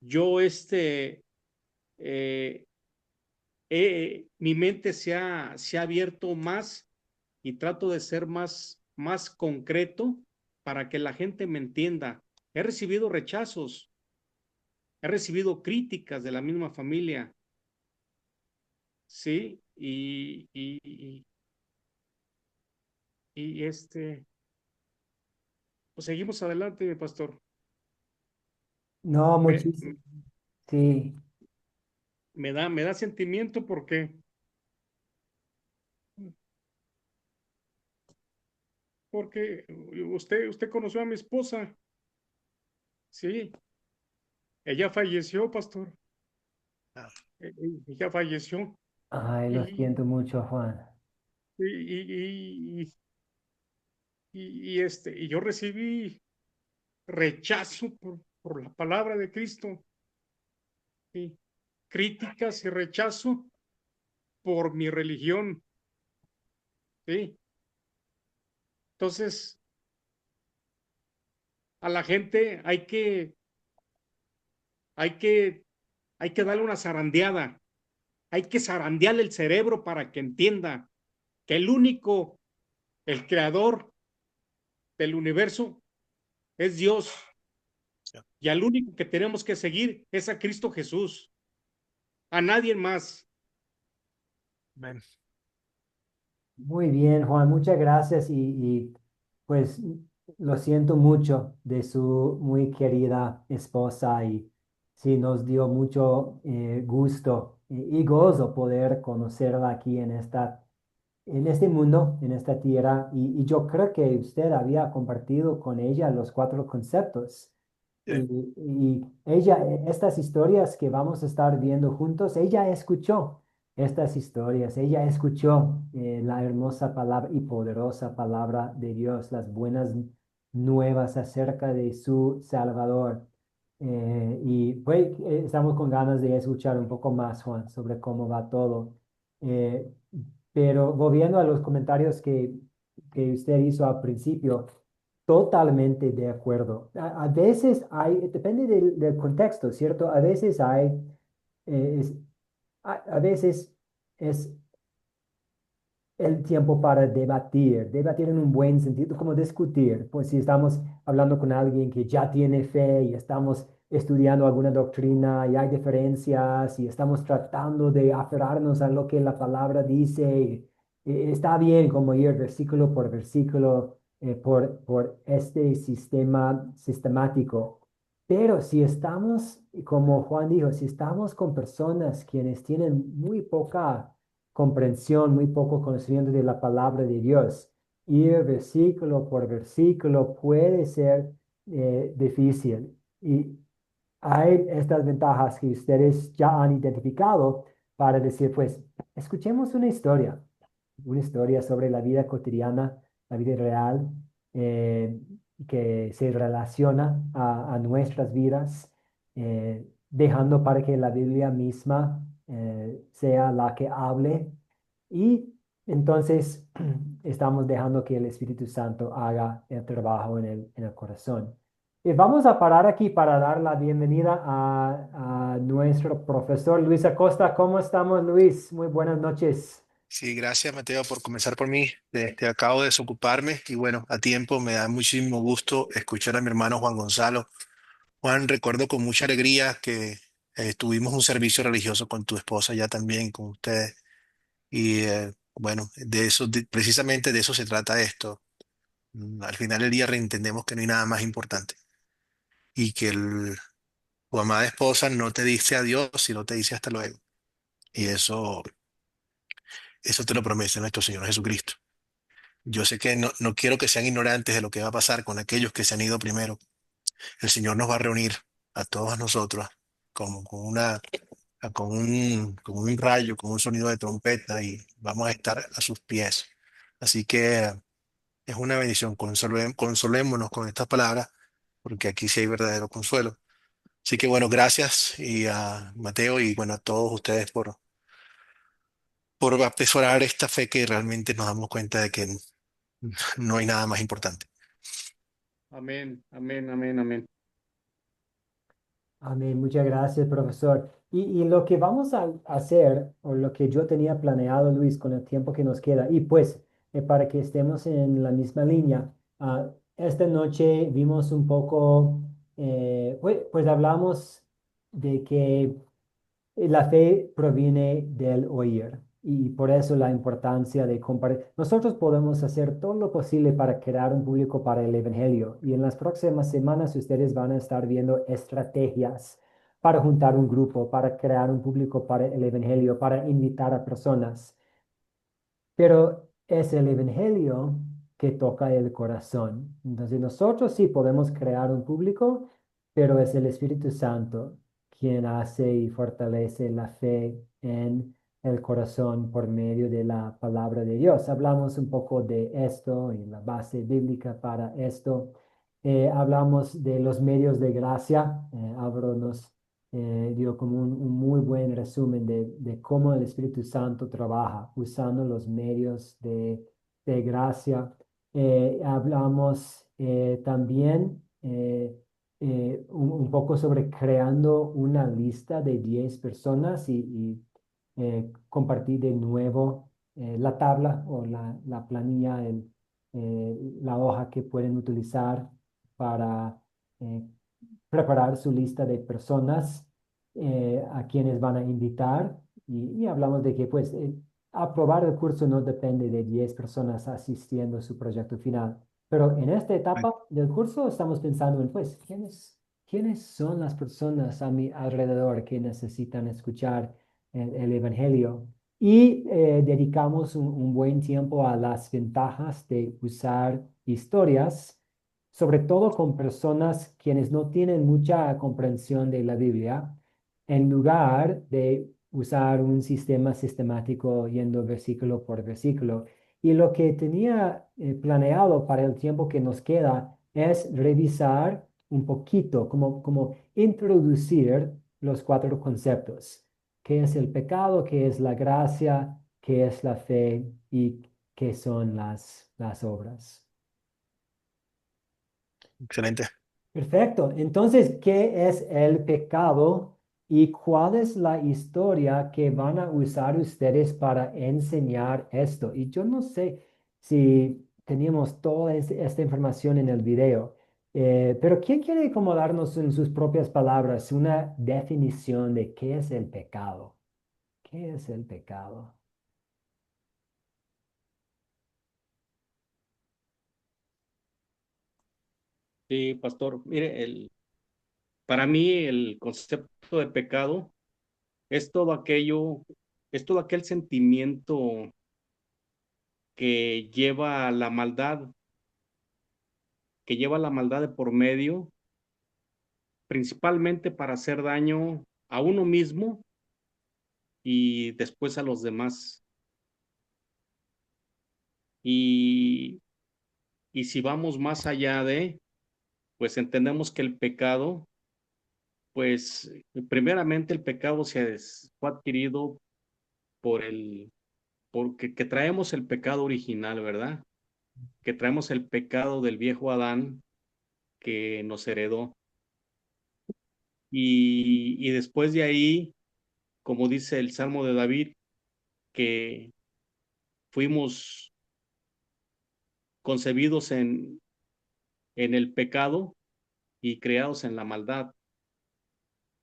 Yo, eh, mi mente se ha abierto más y trato de ser más concreto para que la gente me entienda. He recibido rechazos, he recibido críticas de la misma familia, ¿sí? Y pues seguimos adelante, mi pastor. No, Me, muchísimo. Sí. me da sentimiento porque usted conoció a mi esposa, sí, ella falleció, pastor, ella falleció Ay, lo y, siento mucho, Juan. y, y, y, y yo recibí rechazo por la palabra de Cristo, ¿sí? Críticas y rechazo por mi religión, ¿sí? Entonces, a la gente hay que, hay que darle una zarandeada, hay que zarandearle el cerebro para que entienda que el creador del universo es Dios y al único que tenemos que seguir es a Cristo Jesús, a nadie más. Muy bien, Juan, muchas gracias pues lo siento mucho de su muy querida esposa y sí, nos dio mucho gusto y gozo poder conocerla aquí en este mundo, en esta tierra y yo creo que usted había compartido con ella los cuatro conceptos. Y ella, estas historias que vamos a estar viendo juntos, ella escuchó estas historias, ella escuchó la hermosa palabra y poderosa palabra de Dios, las buenas nuevas acerca de su Salvador. Y pues estamos con ganas de escuchar un poco más, Juan, sobre cómo va todo. Eh, pero volviendo a los comentarios que usted hizo al principio, totalmente de acuerdo. A veces hay, depende del contexto, ¿cierto? A veces hay, es, a veces es el tiempo para debatir en un buen sentido, como discutir. Pues si estamos hablando con alguien que ya tiene fe y estamos estudiando alguna doctrina y hay diferencias y estamos tratando de aferrarnos a lo que la palabra dice, está bien como ir versículo por versículo por este sistema sistemático. Pero si estamos, como Juan dijo, si estamos con personas quienes tienen muy poca comprensión, muy poco conocimiento de la palabra de Dios. Ir versículo por versículo puede ser difícil. Y hay estas ventajas que ustedes ya han identificado para decir, pues, escuchemos una historia sobre la vida cotidiana, la vida real, eh, que se relaciona a nuestras vidas, dejando para que la Biblia misma sea la que hable y entonces estamos dejando que el Espíritu Santo haga el trabajo en el corazón. Vamos a parar aquí para dar la bienvenida a nuestro profesor Luis Acosta. ¿Cómo estamos, Luis? Muy buenas noches. Sí, gracias Mateo por comenzar por mí. Acabo de desocuparme y bueno, a tiempo me da muchísimo gusto escuchar a mi hermano Juan Gonzalo. Juan, recuerdo con mucha alegría que tuvimos un servicio religioso con tu esposa ya también, con ustedes. Y bueno, precisamente de eso se trata esto. Al final del día reentendemos que no hay nada más importante y que tu amada esposa no te dice adiós, sino te dice hasta luego. Y eso te lo promete nuestro Señor Jesucristo. Yo sé que no quiero que sean ignorantes de lo que va a pasar con aquellos que se han ido primero. El Señor nos va a reunir a todos nosotros como con un rayo, con un sonido de trompeta y vamos a estar a sus pies. Así que es una bendición. Consolémonos con estas palabras porque aquí sí hay verdadero consuelo. Así que bueno, gracias y a Mateo y bueno, a todos ustedes por atesorar esta fe que realmente nos damos cuenta de que no hay nada más importante. Amén, amén, amén, amén. Amén, muchas gracias, profesor. Y lo que vamos a hacer, o lo que yo tenía planeado, Luis, con el tiempo que nos queda, y pues para que estemos en la misma línea, esta noche vimos un poco, pues hablamos de que la fe proviene del oír y por eso la importancia de compartir. Nosotros podemos hacer todo lo posible para crear un público para el Evangelio y en las próximas semanas ustedes van a estar viendo estrategias para juntar un grupo, para crear un público para el Evangelio, para invitar a personas. Pero es el Evangelio que toca el corazón. Entonces nosotros sí podemos crear un público, pero es el Espíritu Santo quien hace y fortalece la fe en el corazón por medio de la palabra de Dios. Hablamos un poco de esto y la base bíblica para esto. Hablamos de los medios de gracia. Álvaro nos dio como un muy buen resumen de cómo el Espíritu Santo trabaja usando los medios de gracia. Hablamos también un poco sobre creando una lista de 10 personas y compartir de nuevo la tabla o la planilla, la hoja que pueden utilizar para eh, preparar su lista de personas a quienes van a invitar y hablamos de que pues aprobar el curso no depende de 10 personas asistiendo a su proyecto final, pero en esta etapa del curso estamos pensando en pues quiénes son las personas a mi alrededor que necesitan escuchar el Evangelio y dedicamos un buen tiempo a las ventajas de usar historias sobre todo con personas quienes no tienen mucha comprensión de la Biblia, en lugar de usar un sistema sistemático yendo versículo por versículo. Y lo que tenía planeado para el tiempo que nos queda es revisar un poquito, como introducir los 4 conceptos. ¿Qué es el pecado? ¿Qué es la gracia? ¿Qué es la fe? ¿Y qué son las las obras. Excelente. Perfecto. Entonces, ¿qué es el pecado y cuál es la historia que van a usar ustedes para enseñar esto? Y yo no sé si teníamos toda esta información en el video, pero ¿quién quiere como darnos en sus propias palabras una definición de qué es el pecado? ¿Qué es el pecado? Sí, pastor, mire, para mí el concepto de pecado es todo aquello, es todo aquel sentimiento que lleva la maldad, que lleva la maldad de por medio, principalmente para hacer daño a uno mismo y después a los demás. Y, y si vamos más allá pues entendemos que el pecado, pues primeramente el pecado fue adquirido por porque que traemos el pecado original, ¿verdad? Que traemos el pecado del viejo Adán que nos heredó. Y después de ahí, como dice el Salmo de David, que fuimos concebidos en el pecado y creados en la maldad,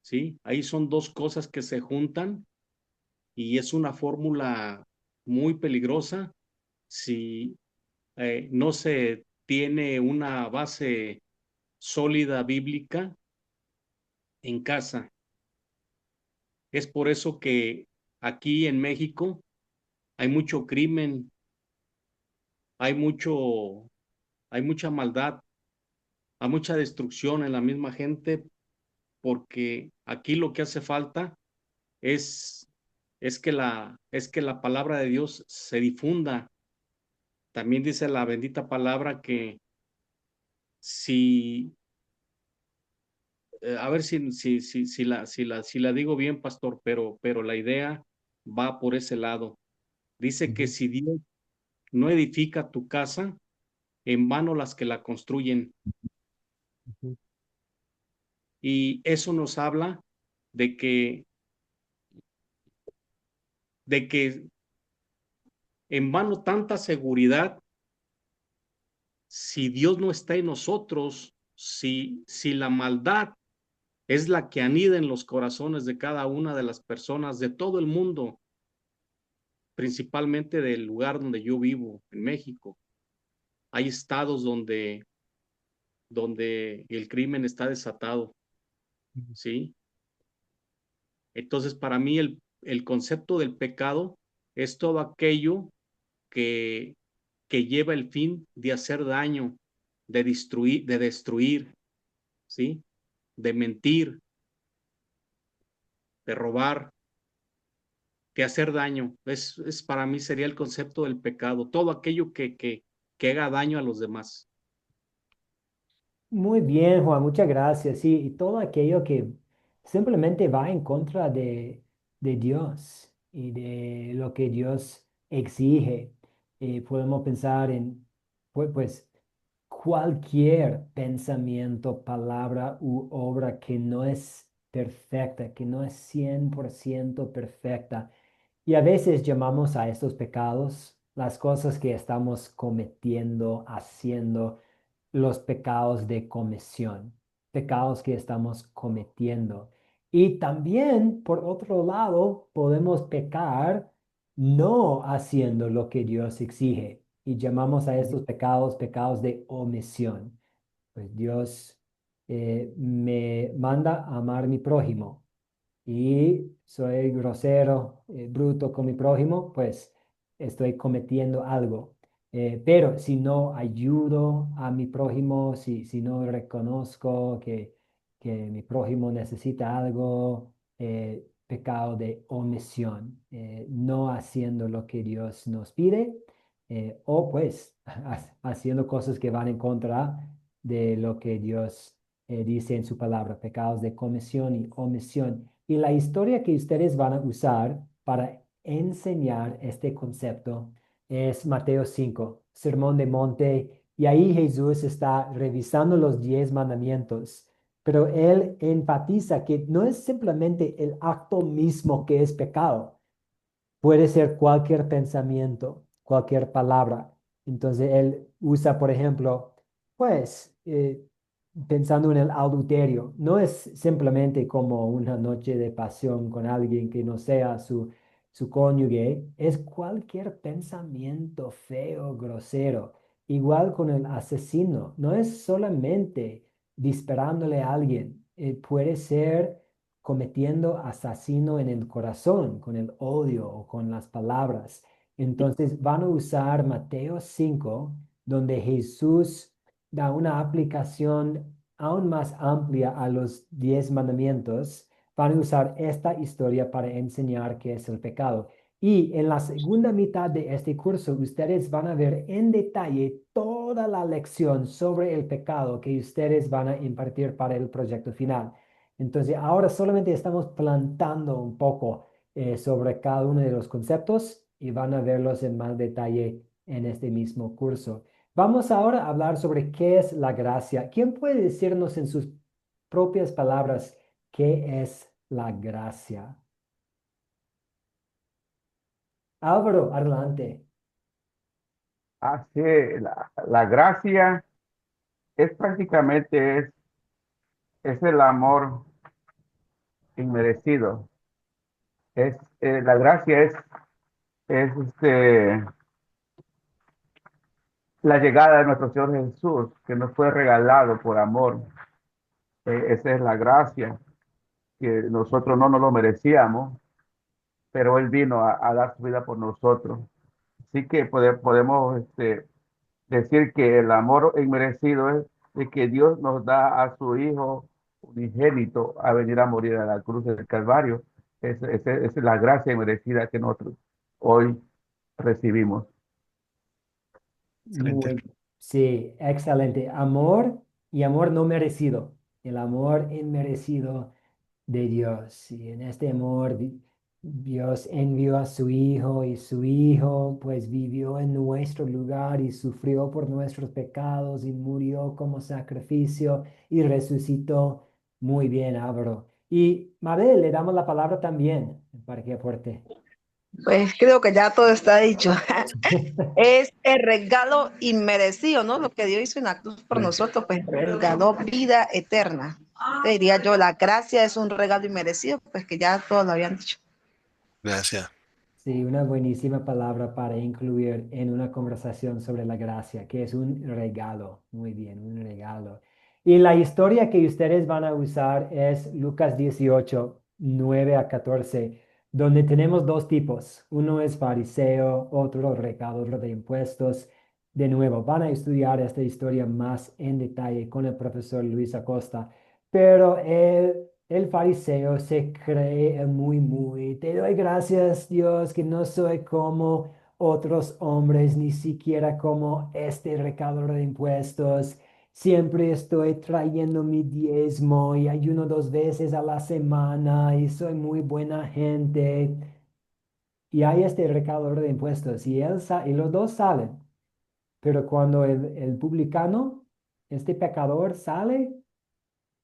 ¿sí? Ahí son dos cosas que se juntan y es una fórmula muy peligrosa si no se tiene una base sólida bíblica en casa. Es por eso que aquí en México hay mucho crimen, hay hay mucha maldad, hay mucha destrucción en la misma gente, porque aquí lo que hace falta es, es que la palabra de Dios se difunda. También dice la bendita palabra que si, a ver si la digo bien, pastor, pero la idea va por ese lado. Dice que Ujú. si Dios no edifica tu casa, en vano las que la construyen. Ujú. Y eso nos habla de de que en vano tanta seguridad si Dios no está en nosotros, si la maldad es la que anida en los corazones de cada una de las personas de todo el mundo, principalmente del lugar donde yo vivo, en México. Hay estados donde el crimen está desatado, ¿sí? Entonces, para mí el concepto del pecado es todo aquello que, que lleva el fin de hacer daño, de destruir, ¿sí? De mentir, de robar, de hacer daño. Para mí sería el concepto del pecado, todo aquello que haga daño a los demás. Muy bien, Juan, muchas gracias. Sí, y todo aquello que simplemente va en contra de Dios y de lo que Dios exige. Podemos pensar en, pues, cualquier pensamiento, palabra u obra que no es perfecta, que no es 100% perfecta. Y a veces llamamos a estos pecados las cosas que estamos cometiendo, haciendo, los pecados de comisión, pecados que estamos cometiendo. Y también, por otro lado, podemos pecar no haciendo lo que Dios exige. Y llamamos a estos pecados pecados de omisión. Pues Dios me manda a amar a mi prójimo y soy grosero, bruto con mi prójimo, pues estoy cometiendo algo. Pero si no ayudo a mi prójimo, si no reconozco que mi prójimo necesita algo, pecado de omisión, no haciendo lo que Dios nos pide, o pues haciendo cosas que van en contra de lo que Dios dice en su palabra, pecados de comisión y omisión. Y la historia que ustedes van a usar para enseñar este concepto es Mateo 5. Sermón de Monte, y ahí Jesús está revisando los 10 mandamientos, pero él enfatiza que no es simplemente el acto mismo que es pecado, puede ser cualquier pensamiento, cualquier palabra. Entonces él usa, por ejemplo, pues, pensando en el adulterio, no es simplemente como una noche de pasión con alguien que no sea su cónyuge, es cualquier pensamiento feo, grosero. Igual con el asesino, no es solamente disparándole a alguien, puede ser cometiendo asesino en el corazón, con el odio o con las palabras. Entonces van a usar Mateo 5, donde Jesús da una aplicación aún más amplia a los 10 mandamientos. Van a usar esta historia para enseñar qué es el pecado. Y en la segunda mitad de este curso, ustedes van a ver en detalle toda la lección sobre el pecado que ustedes van a impartir para el proyecto final. Entonces, ahora solamente estamos plantando un poco sobre cada uno de los conceptos y van a verlos en más detalle en este mismo curso. Vamos ahora a hablar sobre qué es la gracia. ¿Quién puede decirnos en sus propias palabras qué es la gracia? Álvaro, adelante. Así, la gracia es prácticamente es el amor inmerecido. La gracia es la llegada de nuestro Señor Jesús, que nos fue regalado por amor. Esa es la gracia, que nosotros no nos lo merecíamos, pero Él vino a dar su vida por nosotros. Así que podemos decir que el amor inmerecido es de que Dios nos da a su Hijo unigénito a venir a morir a la cruz del Calvario. Esa es la gracia inmerecida que nosotros hoy recibimos. Excelente. Muy, sí, excelente. Amor y amor no merecido. El amor inmerecido de Dios. Y en este amor Dios envió a su Hijo y su Hijo pues vivió en nuestro lugar y sufrió por nuestros pecados y murió como sacrificio y resucitó. Muy bien, Álvaro. Y Mabel, le damos la palabra también para que aporte. Pues creo que ya todo está dicho. Es el regalo inmerecido, ¿no? Lo que Dios hizo en la cruz por nosotros, pues regaló vida eterna. Te diría yo, la gracia es un regalo inmerecido, pues que ya todos lo habían dicho. Gracias. Sí, una buenísima palabra para incluir en una conversación sobre la gracia, que es un regalo. Muy bien, un regalo. Y la historia que ustedes van a usar es Lucas 18, 9 a 14, donde tenemos dos tipos. Uno es fariseo, otro recaudador de impuestos. De nuevo, van a estudiar esta historia más en detalle con el profesor Luis Acosta, pero el fariseo se cree te doy gracias, Dios, que no soy como otros hombres, ni siquiera como este recaudador de impuestos. Siempre estoy trayendo mi diezmo y ayuno 2 veces a la semana y soy muy buena gente. Y hay este recaudador de impuestos y los dos salen. Pero cuando el publicano, este pecador, sale,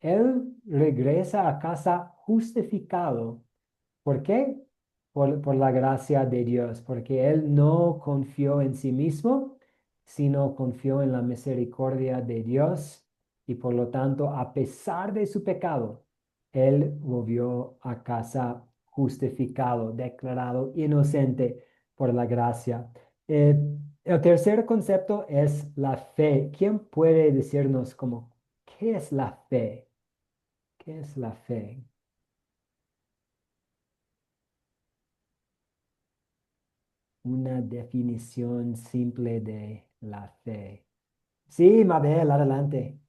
él regresa a casa justificado. ¿Por qué? Por la gracia de Dios, porque él no confió en sí mismo, sino confió en la misericordia de Dios y por lo tanto, a pesar de su pecado, él volvió a casa justificado, declarado inocente por la gracia. Eh, el tercer concepto es la fe. ¿Quién puede decirnos qué es la fe? ¿Qué es la fe? Una definición simple de la fe. Sí, Mabel, adelante.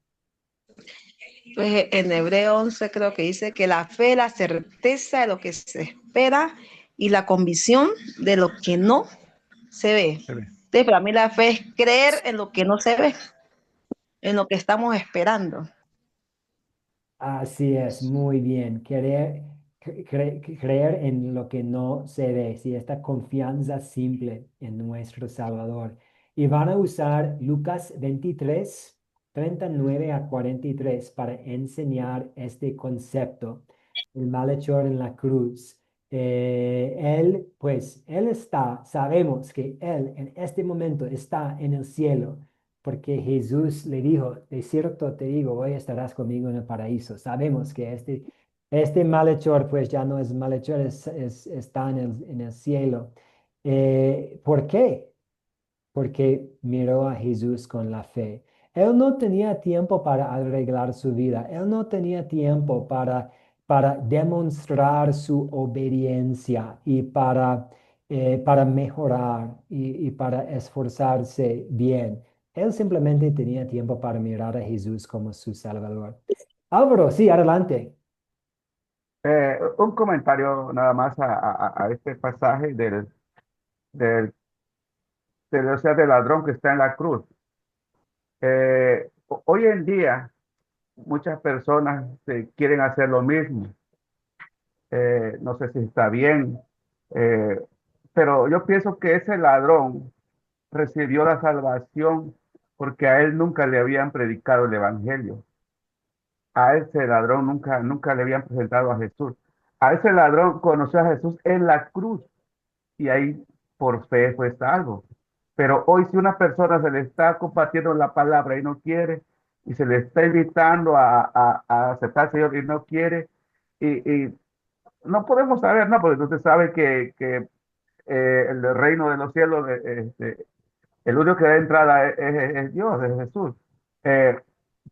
Pues en Hebreo 11 creo que dice que la fe es la certeza de lo que se espera y la convicción de lo que no se ve. Entonces, para mí la fe es creer en lo que no se ve, en lo que estamos esperando. Así es, muy bien. Creer en lo que no se ve, sí, esta confianza simple en nuestro Salvador. Y van a usar Lucas 23, 39 a 43 para enseñar este concepto, el malhechor en la cruz. Él, pues, él está, sabemos que él en este momento está en el cielo, porque Jesús le dijo, de cierto te digo, hoy estarás conmigo en el paraíso. Sabemos que este malhechor, pues ya no es malhechor, está en el cielo. ¿Por qué? Porque miró a Jesús con la fe. Él no tenía tiempo para arreglar su vida. Él no tenía tiempo para demostrar su obediencia y para mejorar y para esforzarse bien. Él simplemente tenía tiempo para mirar a Jesús como su Salvador. Álvaro, sí, adelante. Un comentario nada más a este pasaje del, o sea, del ladrón que está en la cruz. Hoy en día muchas personas quieren hacer lo mismo. No sé si está bien, eh, pero yo pienso que ese ladrón recibió la salvación porque a él nunca le habían predicado el evangelio. A ese ladrón nunca le habían presentado a Jesús. A ese ladrón conoció a Jesús en la cruz y ahí por fe fue salvo. Pero hoy si una persona se le está compartiendo la palabra y no quiere, y se le está invitando a aceptar al Señor y no quiere, y no podemos saber, no, porque usted sabe que el reino de los cielos, el único que da entrada es Dios, es Jesús. Eh,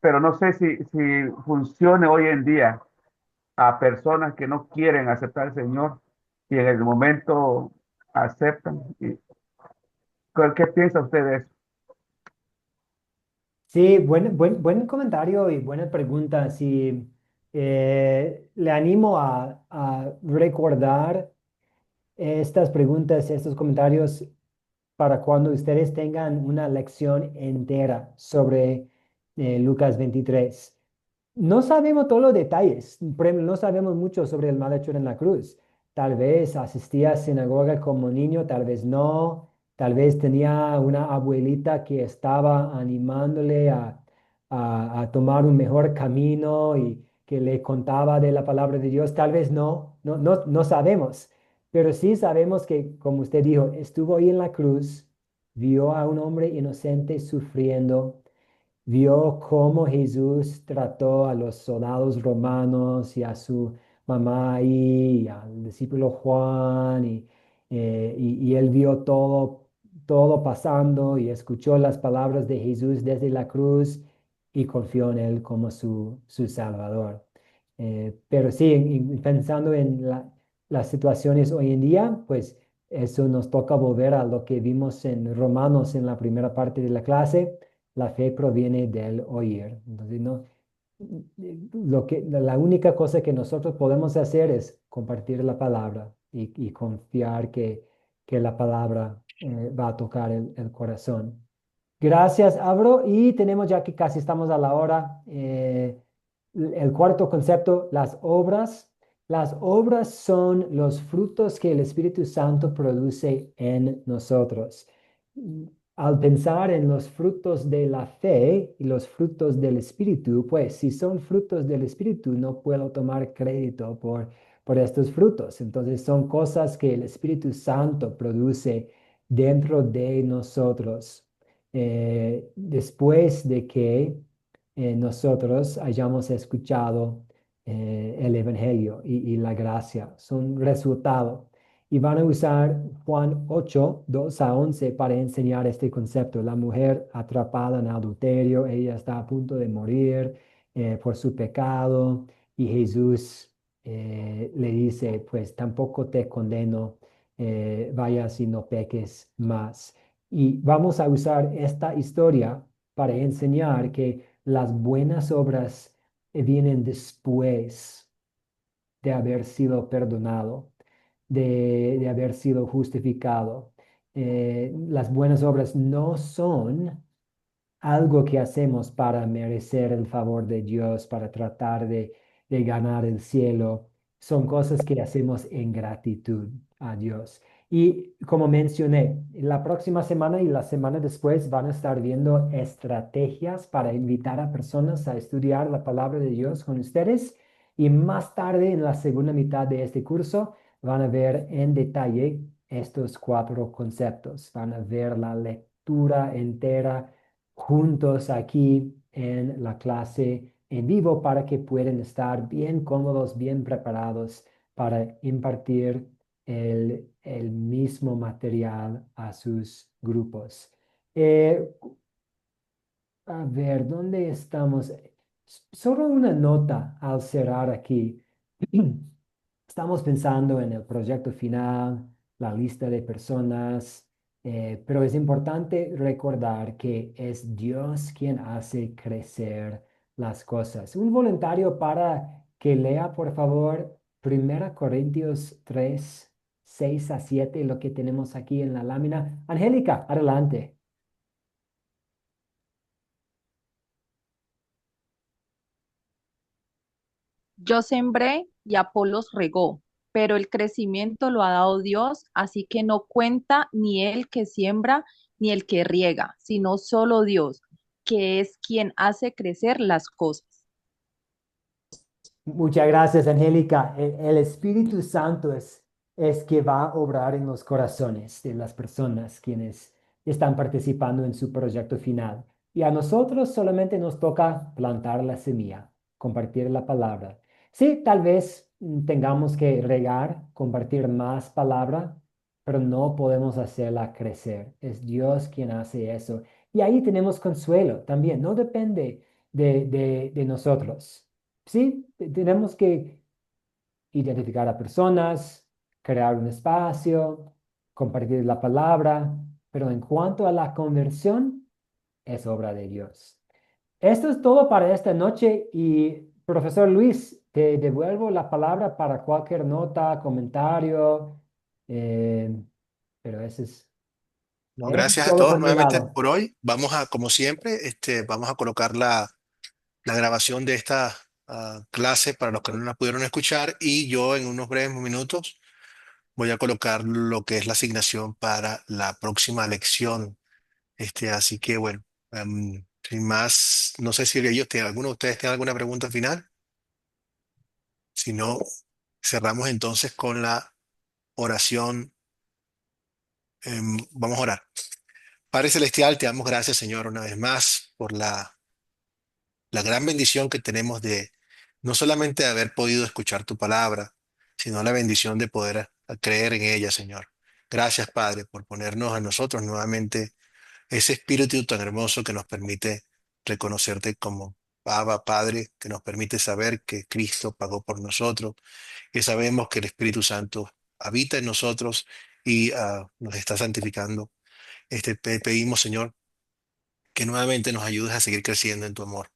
pero no sé si funcione hoy en día a personas que no quieren aceptar al Señor y en el momento aceptan. ¿Qué piensa usted de eso? Sí, buen comentario y buena pregunta. Sí, le animo a recordar estas preguntas, estos comentarios para cuando ustedes tengan una lección entera sobre Lucas 23. No sabemos todos los detalles, por ejemplo, no sabemos mucho sobre el malhechor en la cruz. Tal vez asistía a sinagoga como niño, tal vez no, tal vez tenía una abuelita que estaba animándole a tomar un mejor camino y que le contaba de la palabra de Dios, tal vez no sabemos, pero sí sabemos que, como usted dijo, estuvo ahí en la cruz, vio a un hombre inocente sufriendo, vio cómo Jesús trató a los soldados romanos y a su mamá y al discípulo Juan y él vio todo pasando y escuchó las palabras de Jesús desde la cruz y confió en él como su Salvador. Pero sí, pensando en las situaciones hoy en día, pues eso nos toca volver a lo que vimos en Romanos en la primera parte de la clase. La fe proviene del oír. Entonces, no, la única cosa que nosotros podemos hacer es compartir la palabra y confiar que la palabra va a tocar el corazón. Gracias, Abro. Y tenemos ya que casi estamos a la hora. El cuarto concepto, las obras. Las obras son los frutos que el Espíritu Santo produce en nosotros. Al pensar en los frutos de la fe y los frutos del Espíritu, pues si son frutos del Espíritu, no puedo tomar crédito por estos frutos. Entonces son cosas que el Espíritu Santo produce dentro de nosotros después de que nosotros hayamos escuchado el Evangelio y la gracia. Son resultado. Y van a usar Juan 8, 2 a 11 para enseñar este concepto. La mujer atrapada en adulterio, ella está a punto de morir por su pecado y Jesús le dice, pues tampoco te condeno, vayas y no peques más. Y vamos a usar esta historia para enseñar que las buenas obras vienen después de haber sido perdonado, de haber sido justificado. Las buenas obras no son algo que hacemos para merecer el favor de Dios, para tratar de ganar el cielo. Son cosas que hacemos en gratitud a Dios. Y como mencioné, la próxima semana y la semana después van a estar viendo estrategias para invitar a personas a estudiar la palabra de Dios con ustedes. Y más tarde, en la segunda mitad de este curso, van a ver en detalle estos 4 conceptos. Van a ver la lectura entera juntos aquí en la clase en vivo para que puedan estar bien cómodos, bien preparados para impartir el mismo material a sus grupos. Eh, a ver, ¿dónde estamos? Solo una nota al cerrar aquí. Estamos pensando en el proyecto final, la lista de personas, pero es importante recordar que es Dios quien hace crecer las cosas. Un voluntario para que lea, por favor, 1 Corintios 3, 6 a 7, lo que tenemos aquí en la lámina. Angélica, adelante. Yo sembré y Apolos regó, pero el crecimiento lo ha dado Dios, así que no cuenta ni el que siembra ni el que riega, sino solo Dios, que es quien hace crecer las cosas. Muchas gracias, Angélica. El Espíritu Santo es que va a obrar en los corazones de las personas quienes están participando en su proyecto final. Y a nosotros solamente nos toca plantar la semilla, compartir la palabra. Sí, tal vez tengamos que regar, compartir más palabra, pero no podemos hacerla crecer. Es Dios quien hace eso. Y ahí tenemos consuelo también. No depende de nosotros. Sí, tenemos que identificar a personas, crear un espacio, compartir la palabra, pero en cuanto a la conversión, es obra de Dios. Esto es todo para esta noche y profesor Luis, te devuelvo la palabra para cualquier nota, comentario, eh, pero No, eso es gracias a todo todos por mi nuevamente lado. por hoy. Vamos a, como siempre, vamos a colocar la grabación de esta clase para los que no la pudieron escuchar y yo en unos breves minutos voy a colocar lo que es la asignación para la próxima lección. Así que bueno, sin más, no sé si alguno de ustedes tiene alguna pregunta final. Si no, cerramos entonces con la oración. Vamos a orar. Padre Celestial, te damos gracias, Señor, una vez más por la gran bendición que tenemos de no solamente de haber podido escuchar tu palabra, sino la bendición de poder creer en ella, Señor. Gracias, Padre, por ponernos a nosotros nuevamente ese espíritu tan hermoso que nos permite reconocerte como Abba, Padre, que nos permite saber que Cristo pagó por nosotros, que sabemos que el Espíritu Santo habita en nosotros y nos está santificando. Pedimos, Señor, que nuevamente nos ayudes a seguir creciendo en tu amor,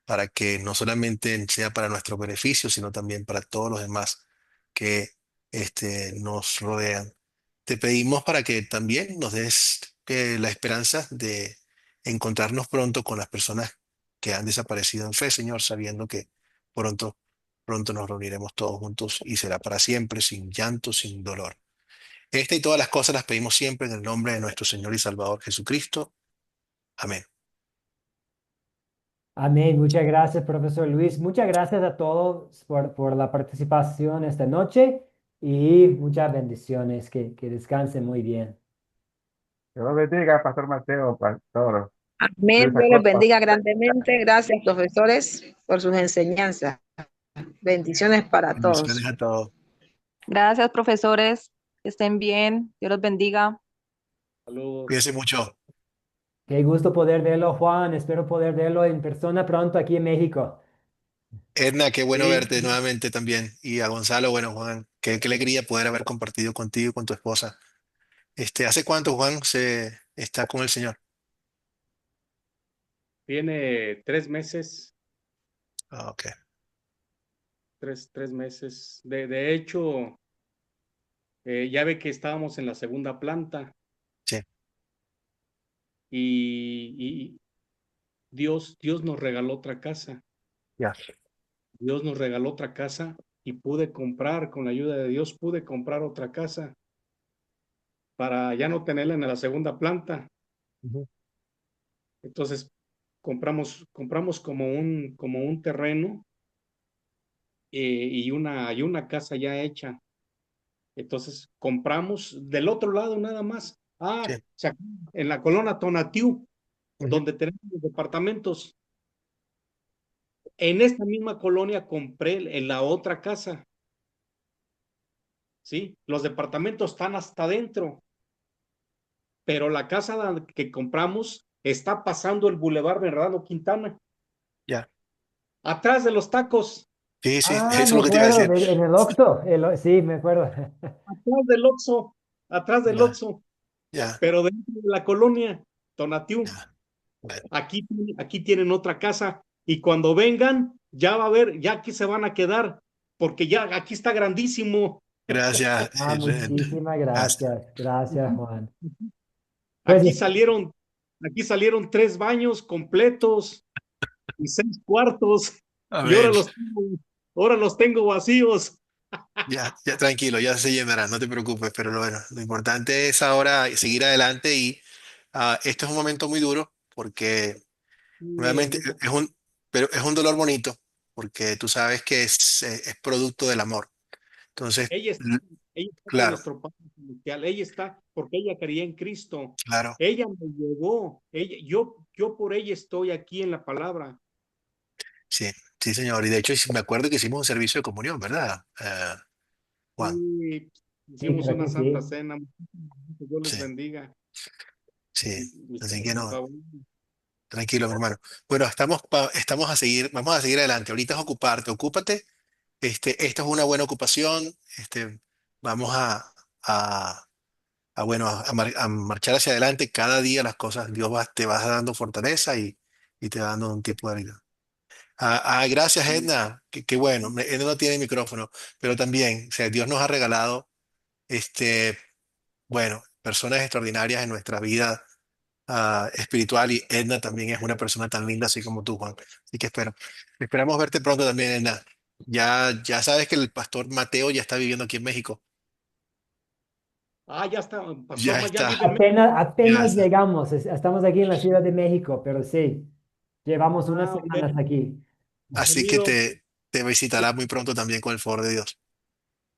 para que no solamente sea para nuestro beneficio, sino también para todos los demás que nos rodean. Te pedimos para que también nos des la esperanza de encontrarnos pronto con las personas que han desaparecido en fe, Señor, sabiendo que pronto, pronto nos reuniremos todos juntos y será para siempre, sin llanto, sin dolor. Esta y todas las cosas las pedimos siempre en el nombre de nuestro Señor y Salvador Jesucristo. Amén. Amén. Muchas gracias, profesor Luis. Muchas gracias a todos por la participación esta noche y muchas bendiciones. Que descansen muy bien. Dios los bendiga, Pastor Mateo, Pastor Amén. Luis Dios les Acosta. bendiga grandemente. Gracias, profesores, por sus enseñanzas. Bendiciones para Bendiciones todos. a todos. Gracias, profesores. Que estén bien. Dios los bendiga. Saludos. Cuídense mucho. Qué gusto poder verlo, Juan. Espero poder verlo en persona pronto aquí en México. Edna, qué bueno Sí, verte nuevamente también. Y a Gonzalo, bueno, Juan, qué alegría poder haber compartido contigo y con tu esposa. ¿Hace cuánto Juan se está con el Señor? tiene 3 meses, Ah, ok, tres meses. De hecho, ya ve que estábamos en la segunda planta sí, y Dios nos regaló otra casa. ya. Dios nos regaló otra casa y pude comprar, con la ayuda de Dios, pude comprar otra casa. para ya no tenerla en la segunda planta. Ujú. Entonces compramos como un terreno y una casa ya hecha. Entonces compramos del otro lado nada más. Sí. O sea, en la colonia Tonatiuh, Ujú. donde tenemos los departamentos. En esta misma colonia compré en la otra casa. ¿Sí? Los departamentos están hasta adentro, pero la casa que compramos está pasando el Boulevard Bernardo Quintana, Ya. atrás de los tacos, Sí, sí, eso Ah, es me lo que te iba a acuerdo, decir. en el Oxxo, sí, me acuerdo. atrás del Oxxo, atrás del Ya, Oxxo, ya, pero dentro de la colonia Tonatiuh. ya. Bueno, Aquí tienen otra casa y cuando vengan ya va a ver, ya aquí se van a quedar, porque ya aquí está grandísimo. gracias. Ah, muchísimas Hasta. gracias. Gracias, Juan. Pues Aquí salieron, aquí salieron 3 baños completos y 6 cuartos y Amén. ahora los tengo vacíos. Ya, ya tranquilo, ya se llenará, no te preocupes, pero bueno, lo importante es ahora seguir adelante y esto es un momento muy duro porque Y nuevamente pero es un dolor bonito porque tú sabes que es producto del amor. Entonces, ella está, ella está con claro, nuestro Padre Celestial, ella está porque ella creía en Cristo. claro, Ella me llevó, yo por ella estoy aquí en la palabra. sí, sí, señor. Y de hecho, me acuerdo que hicimos un servicio de comunión, ¿verdad? Juan, Y sí, hicimos creo una que santa sí. cena. Que Dios les sí, bendiga. sí. Mis Así que por no, favor. tranquilo, mi hermano. Bueno, estamos a seguir, vamos a seguir adelante. Ahorita es ocuparte, ocúpate. Esto es una buena ocupación. Vamos a, bueno, a marchar hacia adelante. Cada día las cosas, te va dando fortaleza y te va dando un tipo de vida. Gracias, Edna. Qué bueno. Edna no tiene micrófono, pero también, o sea, Dios nos ha regalado, bueno, personas extraordinarias en nuestra vida espiritual y Edna también es una persona tan linda así como tú, Juan. Así que esperamos verte pronto también, Edna. Ya sabes que el pastor Mateo ya está viviendo aquí en México. Ya está, Pastor Ya Maya está, vive en Apenas, ya apenas está. llegamos, estamos aquí en la Ciudad de México, pero sí, llevamos unas Ok, semanas aquí. Así que bienvenido. te visitará muy pronto también con el favor de Dios.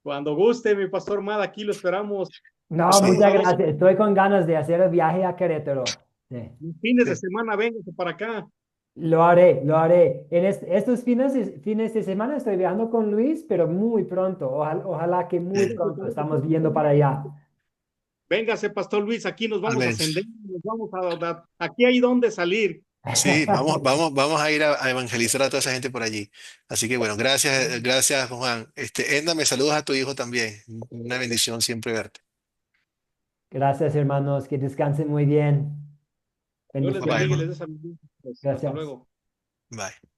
Cuando guste, mi Pastor Mad, aquí lo esperamos. No, Estamos Sí, muchas a 2 horas. gracias. Estoy con ganas de hacer el viaje a Querétaro. Sí. Los fines de sí. semana, véngase para acá. Lo haré, lo haré. En estos fines de semana estoy viajando con Luis, pero muy pronto. Ojalá que muy Véngase, pronto estamos viendo para allá. véngase, Pastor Luis, aquí nos vamos a Amén. ascender, nos vamos a dar. Aquí hay donde salir. Sí, vamos a ir a evangelizar a toda esa gente por allí. Así que bueno, gracias, Juan. Edna, me saludas a tu hijo también. Una bendición siempre verte. Gracias, hermanos. Que descansen muy bien. Dios les Bye bye, Bendiciones. bendiga y Juan. les dé sabiduría. Hasta Gracias. luego. Bye.